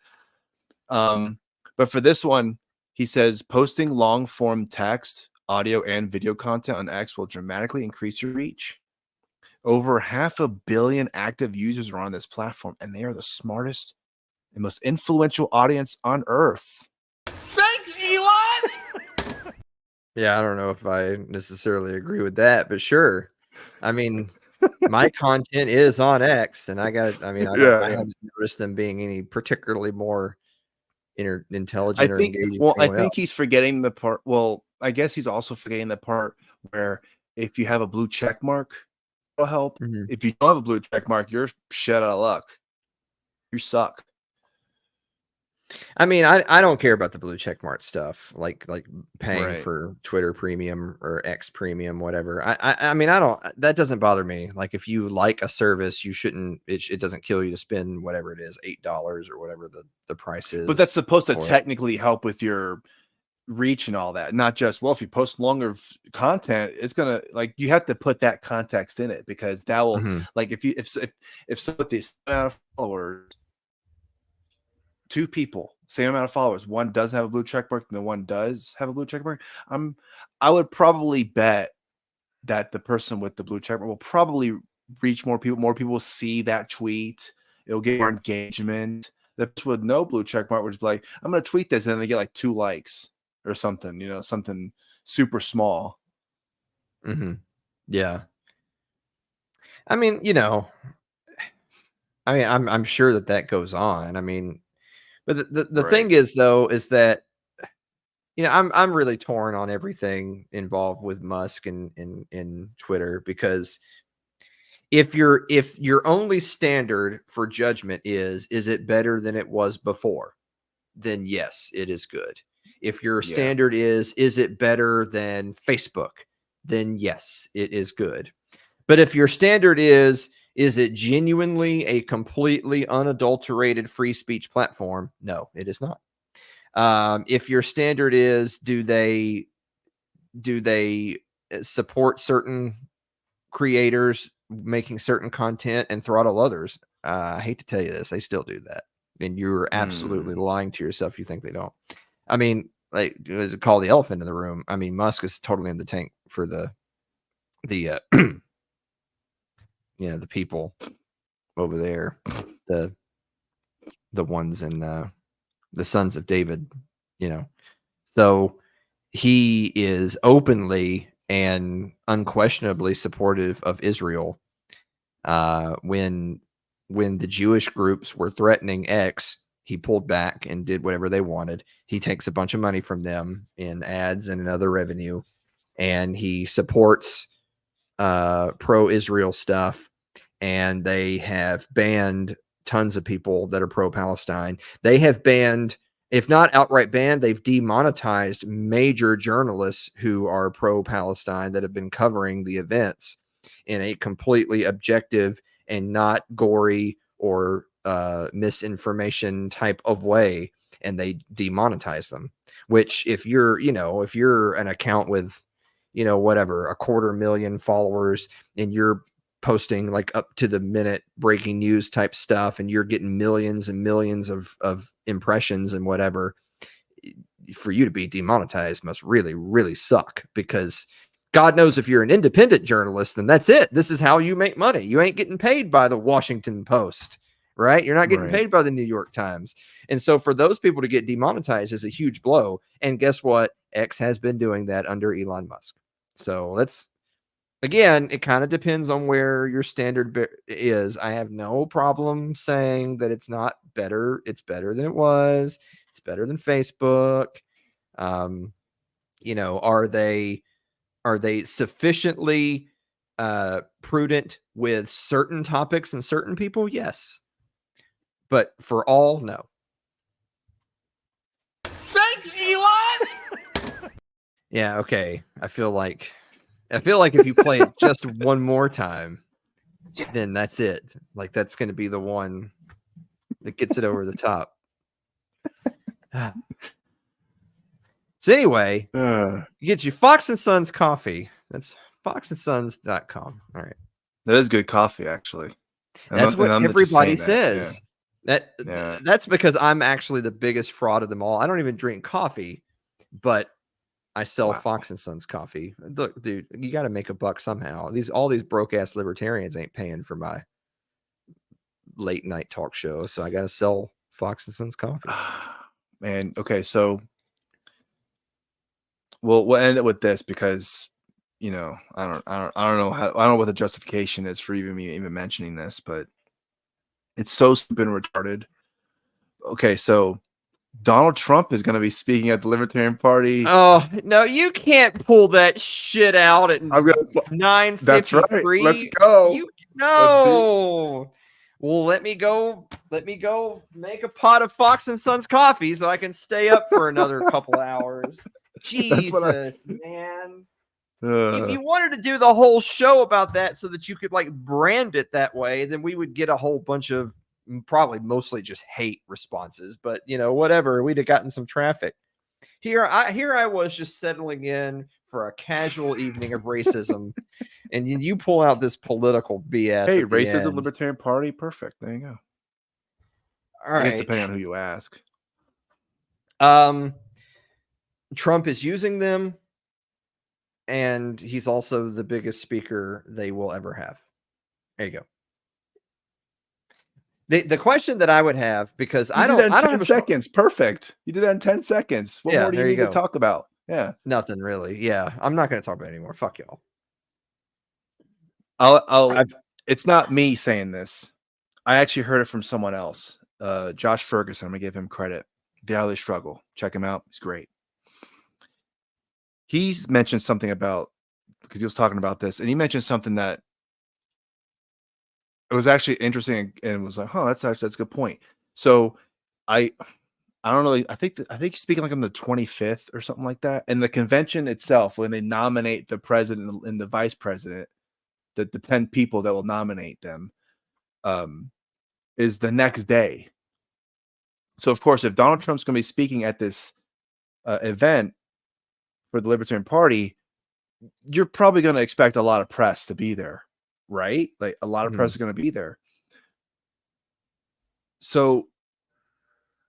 But for this one, he says posting long form text, audio, and video content on X will dramatically increase your reach. Over 500 million active users are on this platform, and they are the smartest and most influential audience on Earth. Thanks, Elon! Yeah, I don't know if I necessarily agree with that, but sure. I mean, my content is on X, and I haven't noticed them being any particularly more intelligent or engaging. Well, I think he's forgetting the part. Well, I guess he's also forgetting the part where if you have a blue check mark, it'll help. If you don't have a blue check mark, you're shit out of luck. You suck. I mean, I don't care about the blue checkmark stuff, like paying Right. for Twitter Premium or X Premium, whatever. I mean, I don't. That doesn't bother me. Like, if you like a service, you shouldn't. It doesn't kill you to spend whatever it is, $8 or whatever the price is. But that's supposed to for it. technically help with your reach and all that, not just, well, if you post longer content, it's gonna, like, you have to put that context in it, because that will like, if some of these amount of followers, 2 people, same amount of followers, one doesn't have a blue check mark and the one does have a blue check mark, I would probably bet that the person with the blue check mark will probably reach more people will see that tweet, it'll get more engagement. The person with no blue check mark would just be like, I'm gonna tweet this, and then they get like 2 likes or something, something super small. Yeah. I mean, I'm sure that goes on. I mean, but the thing is, though, is that, I'm really torn on everything involved with Musk and Twitter, because if your only standard for judgment is it better than it was before, then yes, it is good. If your standard is it better than Facebook, then yes, it is good. But if your standard is it genuinely a completely unadulterated free speech platform, no, it is not. If your standard is, do they support certain creators making certain content and throttle others? I hate to tell you this, they still do that. And you're absolutely lying to yourself. You think they don't. I mean, like, it's called the elephant in the room. I mean, Musk is totally in the tank for the the people over there, the ones in the sons of David, So he is openly and unquestionably supportive of Israel. When the Jewish groups were threatening X, he pulled back and did whatever they wanted. He takes a bunch of money from them in ads and in other revenue, and he supports pro-Israel stuff. And they have banned tons of people that are pro-Palestine. They have banned, if not outright banned, they've demonetized major journalists who are pro-Palestine that have been covering the events in a completely objective and not gory or misinformation type of way, and they demonetize them. Which, if you're an account with, whatever, 250,000 followers, and you're posting like up to the minute breaking news type stuff, and you're getting millions and millions of impressions and whatever, for you to be demonetized must really, really suck, because God knows if you're an independent journalist, then that's it. This is how you make money. You ain't getting paid by the Washington Post, right? You're not getting paid by the New York Times. And so for those people to get demonetized is a huge blow. And guess what? X has been doing that under Elon Musk. So again, it kind of depends on where your standard is. I have no problem saying that it's not better. It's better than it was. It's better than Facebook. Are they sufficiently prudent with certain topics and certain people? Yes. But for all, no. Thanks, Elon! Yeah, okay. I feel like if you play it just one more time, then that's it. Like, that's going to be the one that gets it over the top. So anyway, you get your Fox and Sons coffee. That's foxandsons.com. All right. That is good coffee, actually. That's what everybody says. That's because I'm actually the biggest fraud of them all. I don't even drink coffee, but I sell Fox and Sons coffee. Look, dude, you got to make a buck somehow. All these broke ass libertarians ain't paying for my late night talk show, so I got to sell Fox and Sons coffee. Man, okay, so we'll end it with this, because I don't know what the justification is for even mentioning this, but it's so stupid and retarded. Okay, so Donald Trump is going to be speaking at the Libertarian Party. Oh no, you can't pull that shit out at 9:53. That's right. Let's go. No. Well, let me go make a pot of Fox and Sons coffee so I can stay up for another couple hours. That's what Jesus, man. If Uh, you wanted to do the whole show about that so that you could like brand it that way, then we would get a whole bunch of probably mostly just hate responses, but you know, whatever, we'd have gotten some traffic. Here I was just settling in for a casual evening of racism, and you pull out this political BS. hey, at the racism, end. Libertarian Party, perfect. There you go. All I guess right. depending on who you ask. Trump is using them, and he's also the biggest speaker they will ever have. There you go. The question that I would have, because I don't have a seconds. Perfect. You did that in 10 seconds. What more do you need to talk about? Yeah. Nothing really. Yeah. I'm not going to talk about it anymore. Fuck y'all. It's not me saying this. I actually heard it from someone else. Josh Ferguson. I'm gonna give him credit. Daily Struggle. Check him out. He's great. He's mentioned something about, because he was talking about this, and he mentioned something that it was actually interesting, and was like, "Oh, that's a good point." So I don't know. I think he's speaking like on the 25th or something like that. And the convention itself, when they nominate the president and the vice president, the 10 people that will nominate them, is the next day. So of course, if Donald Trump's going to be speaking at this event for the Libertarian Party, you're probably going to expect a lot of press to be there, right? Like a lot of press is going to be there. So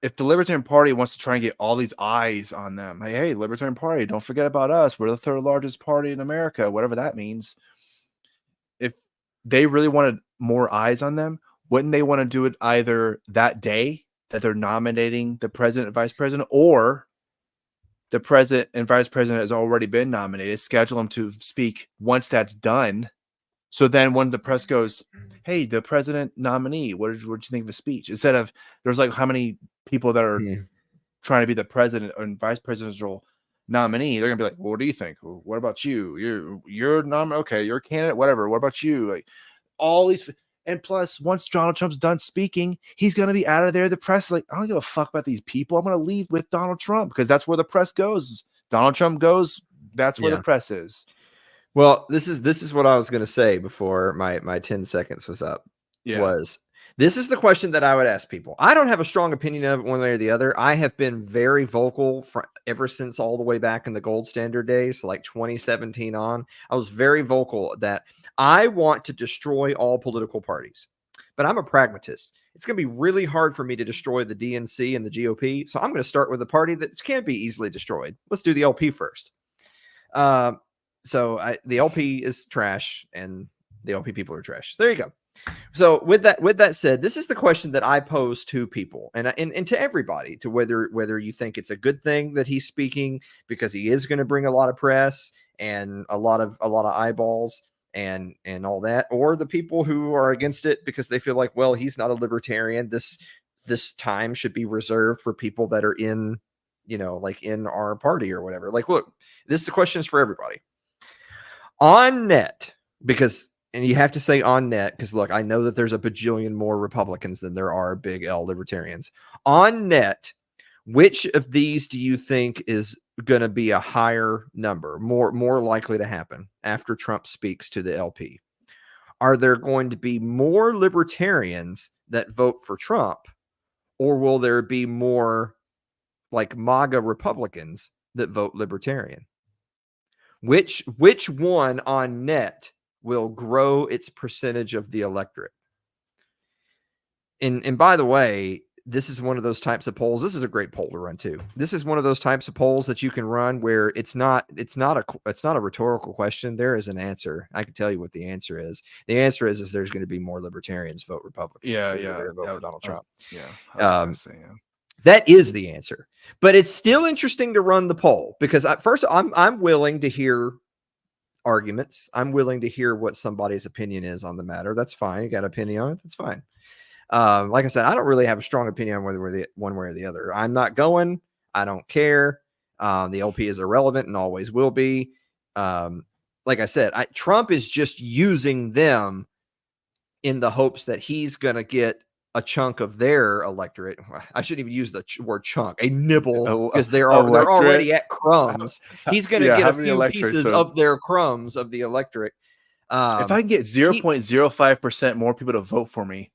if the Libertarian Party wants to try and get all these eyes on them, hey, Libertarian Party, don't forget about us. We're the third largest party in America, whatever that means. If they really wanted more eyes on them, wouldn't they want to do it either that day that they're nominating the president and vice president, or the president and vice president has already been nominated, schedule them to speak once that's done? So then when the press goes, hey, the president nominee, what did you think of the speech? Instead of, there's like how many people that are trying to be the president and vice presidential nominee, they're gonna be like, well, what do you think? Well, what about you? You're okay, you're a candidate, whatever. What about you? Like all these, and plus, once Donald Trump's done speaking, he's gonna be out of there. The press, like, I don't give a fuck about these people. I'm gonna leave with Donald Trump because that's where the press goes. Donald Trump goes, that's where the press is. Well, this is what I was going to say before my 10 seconds was up. This is the question that I would ask people. I don't have a strong opinion of it one way or the other. I have been very vocal ever since all the way back in the gold standard days, like 2017 on. I was very vocal that I want to destroy all political parties, but I'm a pragmatist. It's going to be really hard for me to destroy the DNC and the GOP. So I'm going to start with a party that can't be easily destroyed. Let's do the LP first. So the LP is trash and the LP people are trash. There you go. So with that said, this is the question that I pose to people and to everybody, to whether you think it's a good thing that he's speaking because he is going to bring a lot of press and a lot of eyeballs and all that, or the people who are against it because they feel like, well, he's not a libertarian. This time should be reserved for people that are in, like in our party or whatever. Like, look, the question is for everybody. On net, and you have to say on net, because look, I know that there's a bajillion more Republicans than there are big L libertarians. On net, which of these do you think is going to be a higher number, more likely to happen after Trump speaks to the LP? Are there going to be more libertarians that vote for Trump, or will there be more like MAGA Republicans that vote libertarian? Which one on net will grow its percentage of the electorate? And by the way, this is one of those types of polls. This is a great poll to run too. This is one of those types of polls that you can run where it's not a rhetorical question. There is an answer. I can tell you what the answer is. The answer is there's going to be more libertarians vote Republican. Vote for Donald Trump. That is the answer. But it's still interesting to run the poll because I'm willing to hear arguments. I'm willing to hear what somebody's opinion is on the matter. That's fine. You got an opinion on it? That's fine. Like I said, I don't really have a strong opinion on whether we're one way or the other. I'm not going. I don't care. The LP is irrelevant and always will be. Like I said, Trump is just using them in the hopes that he's going to get a chunk of their electorate. I shouldn't even use the word chunk, a nibble, because they're already at crumbs. He's going to get how a many few electorates pieces of their crumbs of the electorate. If I can get 0.05% more people to vote for me,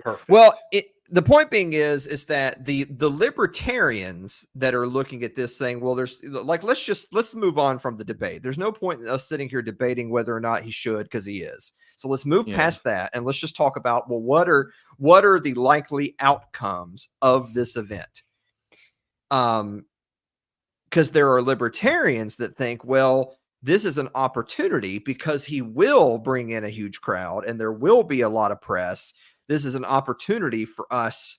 perfect. Well, the point being is that the libertarians that are looking at this saying, well, there's like, let's move on from the debate. There's no point in us sitting here debating whether or not he should, because he is. So let's move past that, and let's just talk about, well, what are the likely outcomes of this event? Because there are libertarians that think, well, this is an opportunity because he will bring in a huge crowd and there will be a lot of press. This is an opportunity for us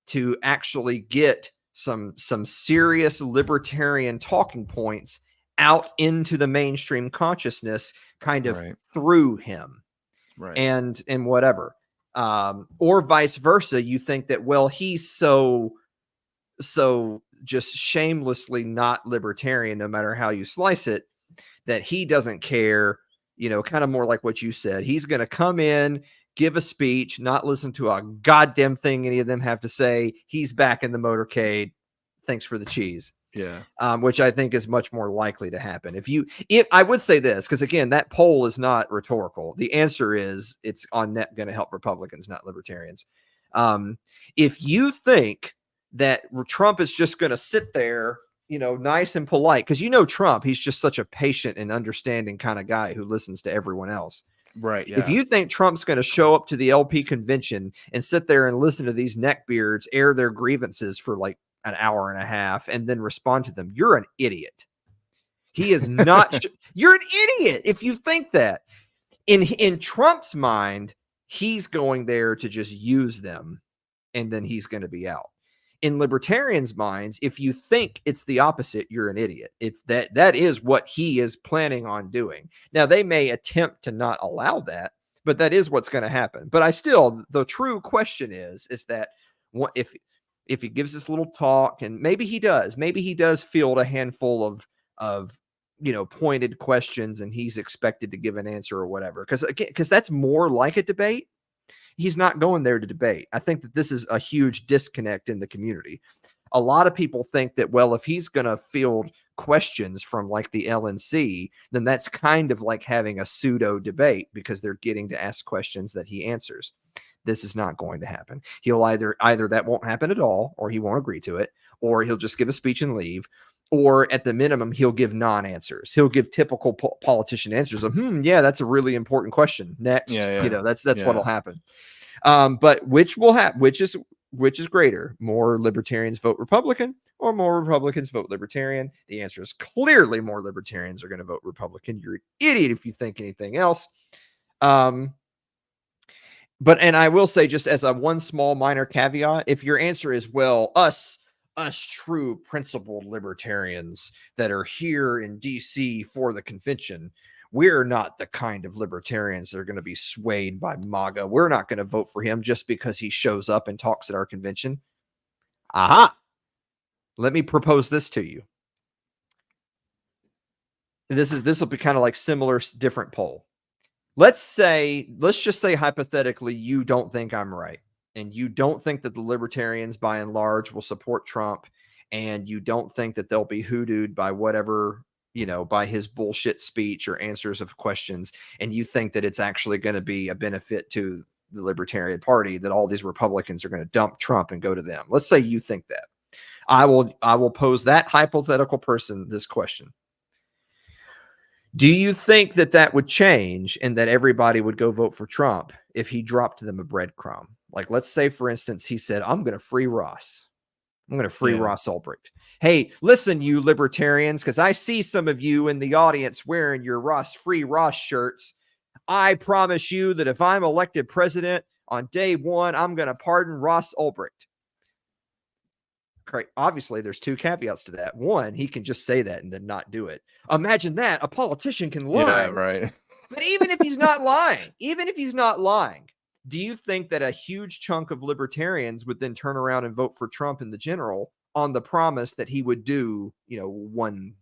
to actually get some serious libertarian talking points out into the mainstream consciousness kind of through him. Right. And whatever. Or vice versa. You think that, well, he's so just shamelessly not libertarian, no matter how you slice it, that he doesn't care, kind of more like what you said. He's going to come in, give a speech, not listen to a goddamn thing any of them have to say. He's back in the motorcade. Thanks for the cheese. Yeah. Which I think is much more likely to happen. If I would say this, because again, that poll is not rhetorical. The answer is it's on net going to help Republicans, not libertarians. If you think that Trump is just going to sit there, nice and polite, because Trump, he's just such a patient and understanding kind of guy who listens to everyone else. Right. Yeah. If you think Trump's going to show up to the LP convention and sit there and listen to these neckbeards air their grievances for like an hour and a half and then respond to them, you're an idiot. He is not. You're an idiot if you think that. In Trump's mind, he's going there to just use them, and then he's going to be out. In libertarians' minds, if you think it's the opposite, you're an idiot. It's that is what he is planning on doing. Now, they may attempt to not allow that, but that is what's going to happen. But the true question is that what if he gives this little talk, and maybe he does field a handful of pointed questions, and he's expected to give an answer or whatever, because that's more like a debate. He's not going there to debate. I think that this is a huge disconnect in the community. A lot of people think that, well, if he's going to field questions from like the LNC, then that's kind of like having a pseudo debate because they're getting to ask questions that he answers. This is not going to happen. He'll either that won't happen at all, or he won't agree to it, or he'll just give a speech and leave, or at the minimum, he'll give non-answers. He'll give typical politician answers of, yeah, that's a really important question. Next, that's what'll happen. But which is greater? More libertarians vote Republican, or more Republicans vote libertarian? The answer is clearly more libertarians are going to vote Republican. You're an idiot if you think anything else. And I will say, just as a one small minor caveat, if your answer is, well, us true principled libertarians that are here in DC for the convention, we're not the kind of libertarians that are going to be swayed by MAGA. We're not going to vote for him just because he shows up and talks at our convention. Aha. Let me propose this to you. This will be kind of like similar, different poll. Let's just say hypothetically, you don't think I'm right, and you don't think that the libertarians by and large will support Trump, and you don't think that they'll be hoodooed by whatever, by his bullshit speech or answers of questions, and you think that it's actually going to be a benefit to the Libertarian Party, that all these Republicans are going to dump Trump and go to them. Let's say you think that. I will pose that hypothetical person this question. Do you think that would change and that everybody would go vote for Trump if he dropped them a breadcrumb? Like, let's say, for instance, he said, I'm going to free Ross. I'm going to free Ross Ulbricht. Hey, listen, you libertarians, because I see some of you in the audience wearing your free Ross shirts. I promise you that if I'm elected president on day one, I'm going to pardon Ross Ulbricht. Obviously, there's two caveats to that. One, he can just say that and then not do it. Imagine that. A politician can lie. Yeah, right. But even if he's not lying, do you think that a huge chunk of libertarians would then turn around and vote for Trump in the general on the promise that he would do, one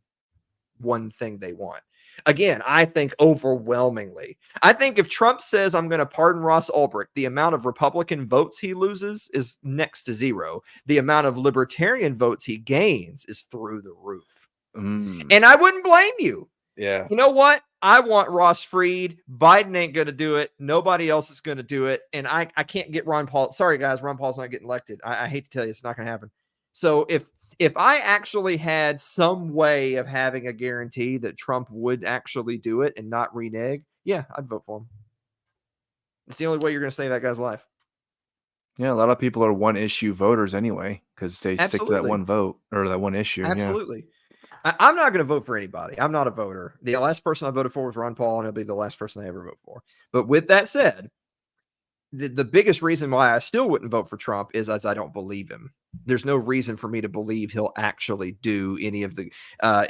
thing they want? Again, I think overwhelmingly. I think if Trump says, I'm going to pardon Ross Ulbricht, the amount of Republican votes he loses is next to zero. The amount of libertarian votes he gains is through the roof. And I wouldn't blame you. Yeah. You know what? I want Ross freed. Biden ain't going to do it. Nobody else is going to do it. And I can't get Ron Paul. Sorry, guys. Ron Paul's not getting elected. I hate to tell you, it's not going to happen. So if I actually had some way of having a guarantee that Trump would actually do it and not renege, yeah, I'd vote for him. It's the only way you're going to save that guy's life. Yeah, a lot of people are one issue voters anyway because they stick to that one vote or that one issue. Absolutely. Yeah. I'm not going to vote for anybody. I'm not a voter. The last person I voted for was Ron Paul, and it'll be the last person I ever vote for. But with that said, the biggest reason why I still wouldn't vote for Trump is as I don't believe him. There's no reason for me to believe he'll actually do any of the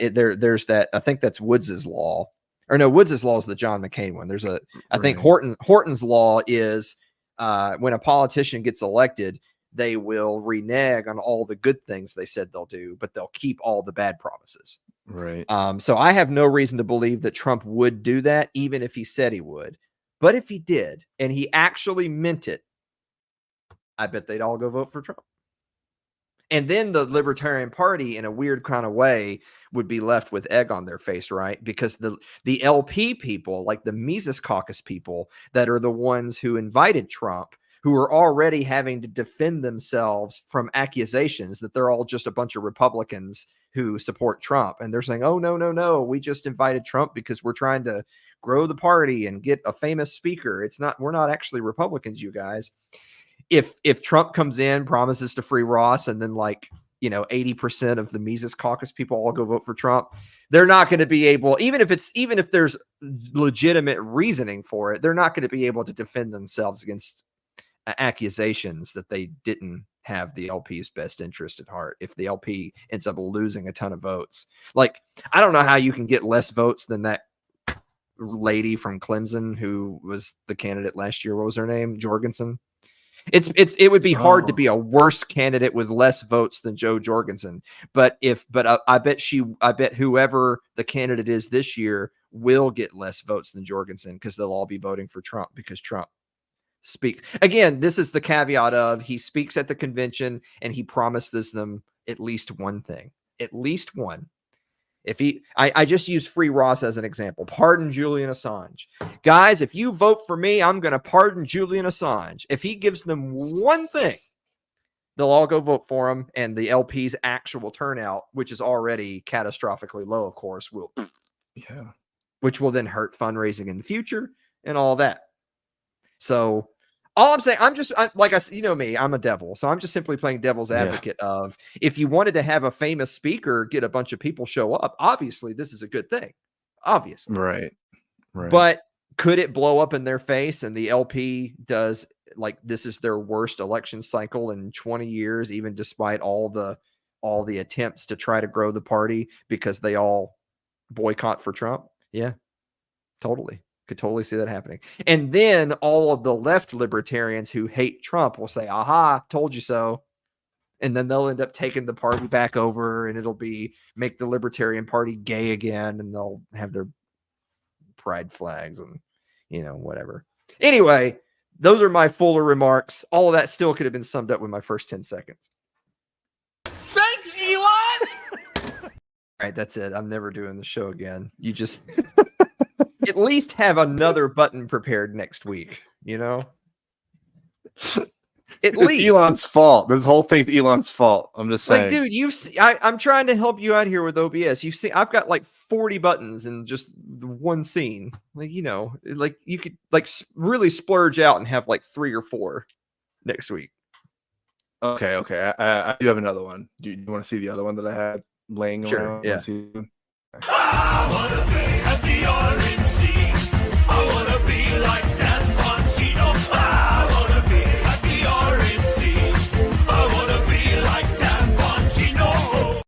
there's that, I think that's Woods's law. Or no, Woods's law is the John McCain one. There's I think Horton's law is when a politician gets elected, they will renege on all the good things they said they'll do, but they'll keep all the bad promises. Right. So I have no reason to believe that Trump would do that, even if he said he would. But if he did, and he actually meant it, I bet they'd all go vote for Trump. And then the Libertarian Party, in a weird kind of way, would be left with egg on their face, right? Because the LP people, like the Mises Caucus people, that are the ones who invited Trump, who are already having to defend themselves from accusations that they're all just a bunch of Republicans who support Trump. And they're saying, oh, no, we just invited Trump because we're trying to grow the party and get a famous speaker. We're not actually Republicans, you guys. If Trump comes in, promises to free Ross, and then 80% of the Mises Caucus people all go vote for Trump, they're not going to be able, even if there's legitimate reasoning for it, they're not going to be able to defend themselves against accusations that they didn't have the LP's best interest at heart. If the LP ends up losing a ton of votes, I don't know how you can get less votes than that lady from Clemson who was the candidate last year. What was her name? Jorgensen. It would be hard to be a worse candidate with less votes than Joe Jorgensen. But I bet whoever the candidate is this year will get less votes than Jorgensen because they'll all be voting for Trump because Trump speaks. Again, this is the caveat of he speaks at the convention and he promises them at least one thing, at least one. I just use Free Ross as an example. Pardon Julian Assange. Guys, if you vote for me, I'm going to pardon Julian Assange. If he gives them one thing, they'll all go vote for him. And the LP's actual turnout, which is already catastrophically low, of course, which will then hurt fundraising in the future and all that. So all I'm saying, like I said, you know me, I'm a devil. So I'm just simply playing devil's advocate of if you wanted to have a famous speaker, get a bunch of people show up. Obviously, this is a good thing. Obviously. Right. But could it blow up in their face and the LP does this is their worst election cycle in 20 years, even despite all the attempts to try to grow the party because they all boycott for Trump? Yeah, totally. Could totally see that happening. And then all of the left libertarians who hate Trump will say, aha, told you so. And then they'll end up taking the party back over and it'll make the Libertarian Party gay again. And they'll have their pride flags and, whatever. Anyway, those are my fuller remarks. All of that still could have been summed up with my first 10 seconds. Thanks, Elon! All right, that's it. I'm never doing the show again. You just... at least have another button prepared next week, At least Elon's fault. This whole thing's Elon's fault. I'm just saying, dude. I'm trying to help you out here with OBS. I've got 40 buttons in just one scene. You could really splurge out and have 3 or 4 next week. Okay. I do have another one. Do you want to see the other one that I had laying around? Yeah. I wanna be at the RNC. I wanna be like Dan Bongino. I wanna be at the RNC. I wanna be like Dan Bongino.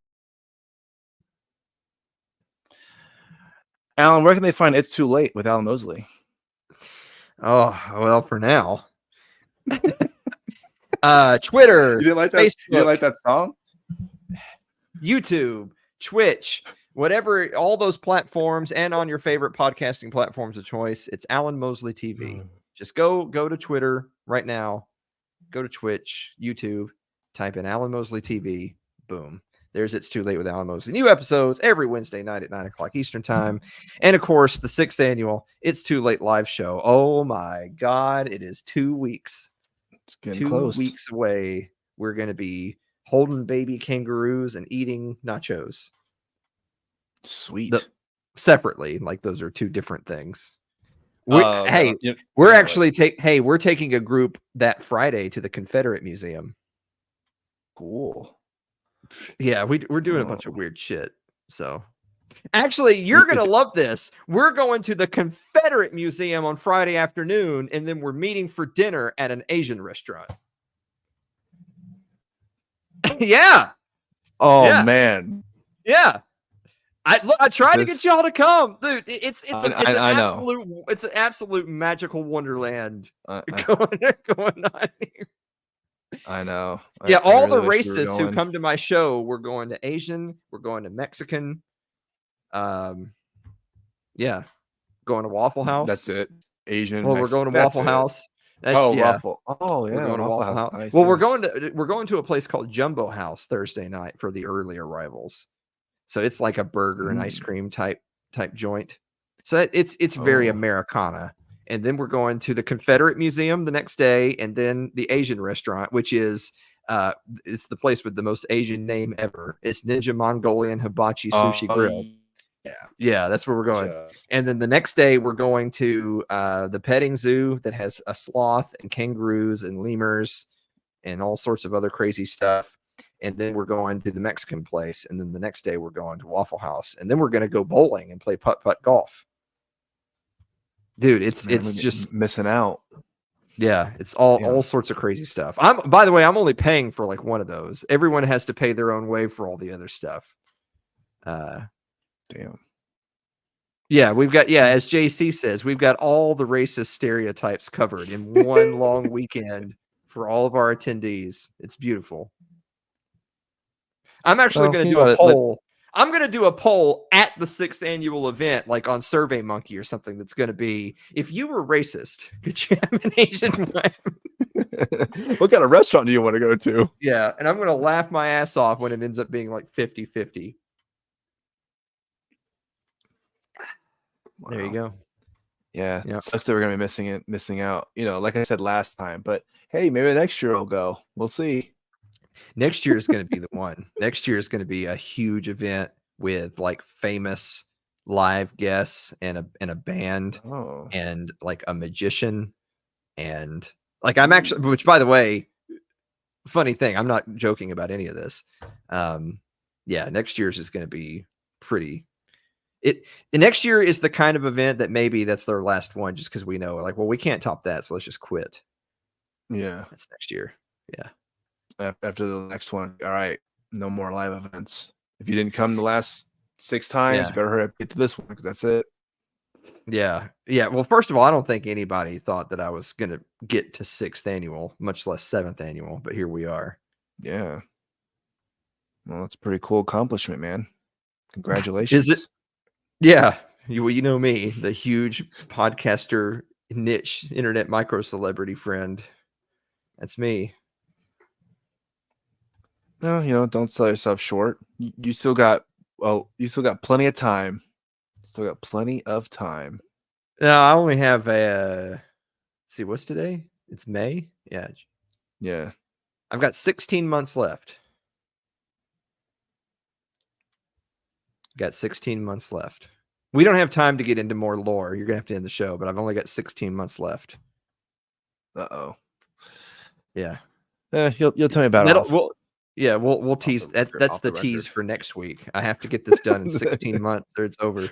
Alan, where can they find It's Too Late with Alan Mosley? Oh, well, for now. Twitter. You didn't like that? Facebook, You didn't like that song? YouTube, Twitch. whatever, all those platforms and on your favorite podcasting platforms of choice. It's Alan Mosley TV. Just go to Twitter right now. Go to Twitch, YouTube, type in Alan Mosley TV. Boom. There's It's Too Late with Alan Mosley. New episodes every Wednesday night at 9 o'clock Eastern time. And of course, the 6th annual It's Too Late live show. Oh my God. It is 2 weeks. It's getting 2 close. weeks away. We're going to be holding baby kangaroos and eating nachos. Sweet. Separately. Like those are 2 different things. We're We're taking a group that Friday to the Confederate Museum. Cool. Yeah, we're doing a bunch of weird shit. So actually, you're gonna love this. We're going to the Confederate Museum on Friday afternoon, and then we're meeting for dinner at an Asian restaurant. Yeah. Oh Yeah. man. Yeah. I tried to get y'all to come, dude. It's an absolute magical wonderland going on here. I know. Yeah, all the really wish we were racists who going. come to my show, we're going to Asian, we're going to Mexican, yeah, going to Waffle House. That's it. Asian. Well, we're going to Waffle House. Waffle. Oh yeah, We're going to Waffle House. Nice, Well, yeah. we're going to a place called Jumbo House Thursday night for the early arrivals. So it's like a burger and ice cream type joint. So it's very Americana. And then we're going to the Confederate Museum the next day, and then the Asian restaurant, which is it's the place with the most Asian name ever. It's Ninja Mongolian Hibachi Sushi Grill. Yeah, that's where we're going. Yeah. And then the next day we're going to the petting zoo that has a sloth and kangaroos and lemurs and all sorts of other crazy stuff. And then we're going to the Mexican place. And then the next day we're going to Waffle House. And then we're going to go bowling and play putt-putt golf. Dude, it's just missing out. Yeah, it's all sorts of crazy stuff. By the way, I'm only paying for like one of those. Everyone has to pay their own way for all the other stuff. Damn. Yeah, we've got, as JC says, we've got all the racist stereotypes covered in one long weekend for all of our attendees. It's beautiful. I'm actually going to do a poll. I'm going to do a poll at the 6th annual event, like on SurveyMonkey or something, that's going to be, if you were racist, could you have an Asian wife? What kind of restaurant do you want to go to? Yeah, and I'm going to laugh my ass off when it ends up being like 50-50. Wow. There you go. Yeah, it sucks that we're going to be missing out. You know, like I said last time, but hey, maybe next year I'll go. We'll see. Next year is going to be the one. Next year is going to be a huge event with like famous live guests and a band and like a magician and like I'm actually, which by the way, funny thing, I'm not joking about any of this. Next year's is going to be pretty. The next year is the kind of event that maybe that's their last one, just because we know like, well, we can't top that, so let's just quit. Yeah, that's next year. Yeah. After the next one, all right, no more live events. If you didn't come the last 6 times, better hurry up, get to this one, because that's it. Yeah. Well, first of all, I don't think anybody thought that I was going to get to 6th annual, much less 7th annual, but here we are. Yeah. Well, that's a pretty cool accomplishment, man. Congratulations. Is it? Yeah. You know me, the huge podcaster niche internet micro celebrity friend. That's me. No, don't sell yourself short. You still got plenty of time. Still got plenty of time. No, I only have see, what's today? It's May. Yeah. I've got 16 months left. Got 16 months left. We don't have time to get into more lore. You're gonna have to end the show, but I've only got 16 months left. Uh-oh. Yeah. You'll tell me about it. We'll tease that. That's the tease for next week. I have to get this done in 16 months or it's over.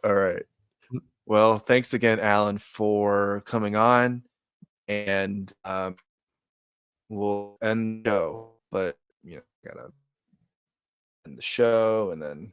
All right. Well, thanks again, Alan, for coming on, and we'll end the show, but gotta end the show and then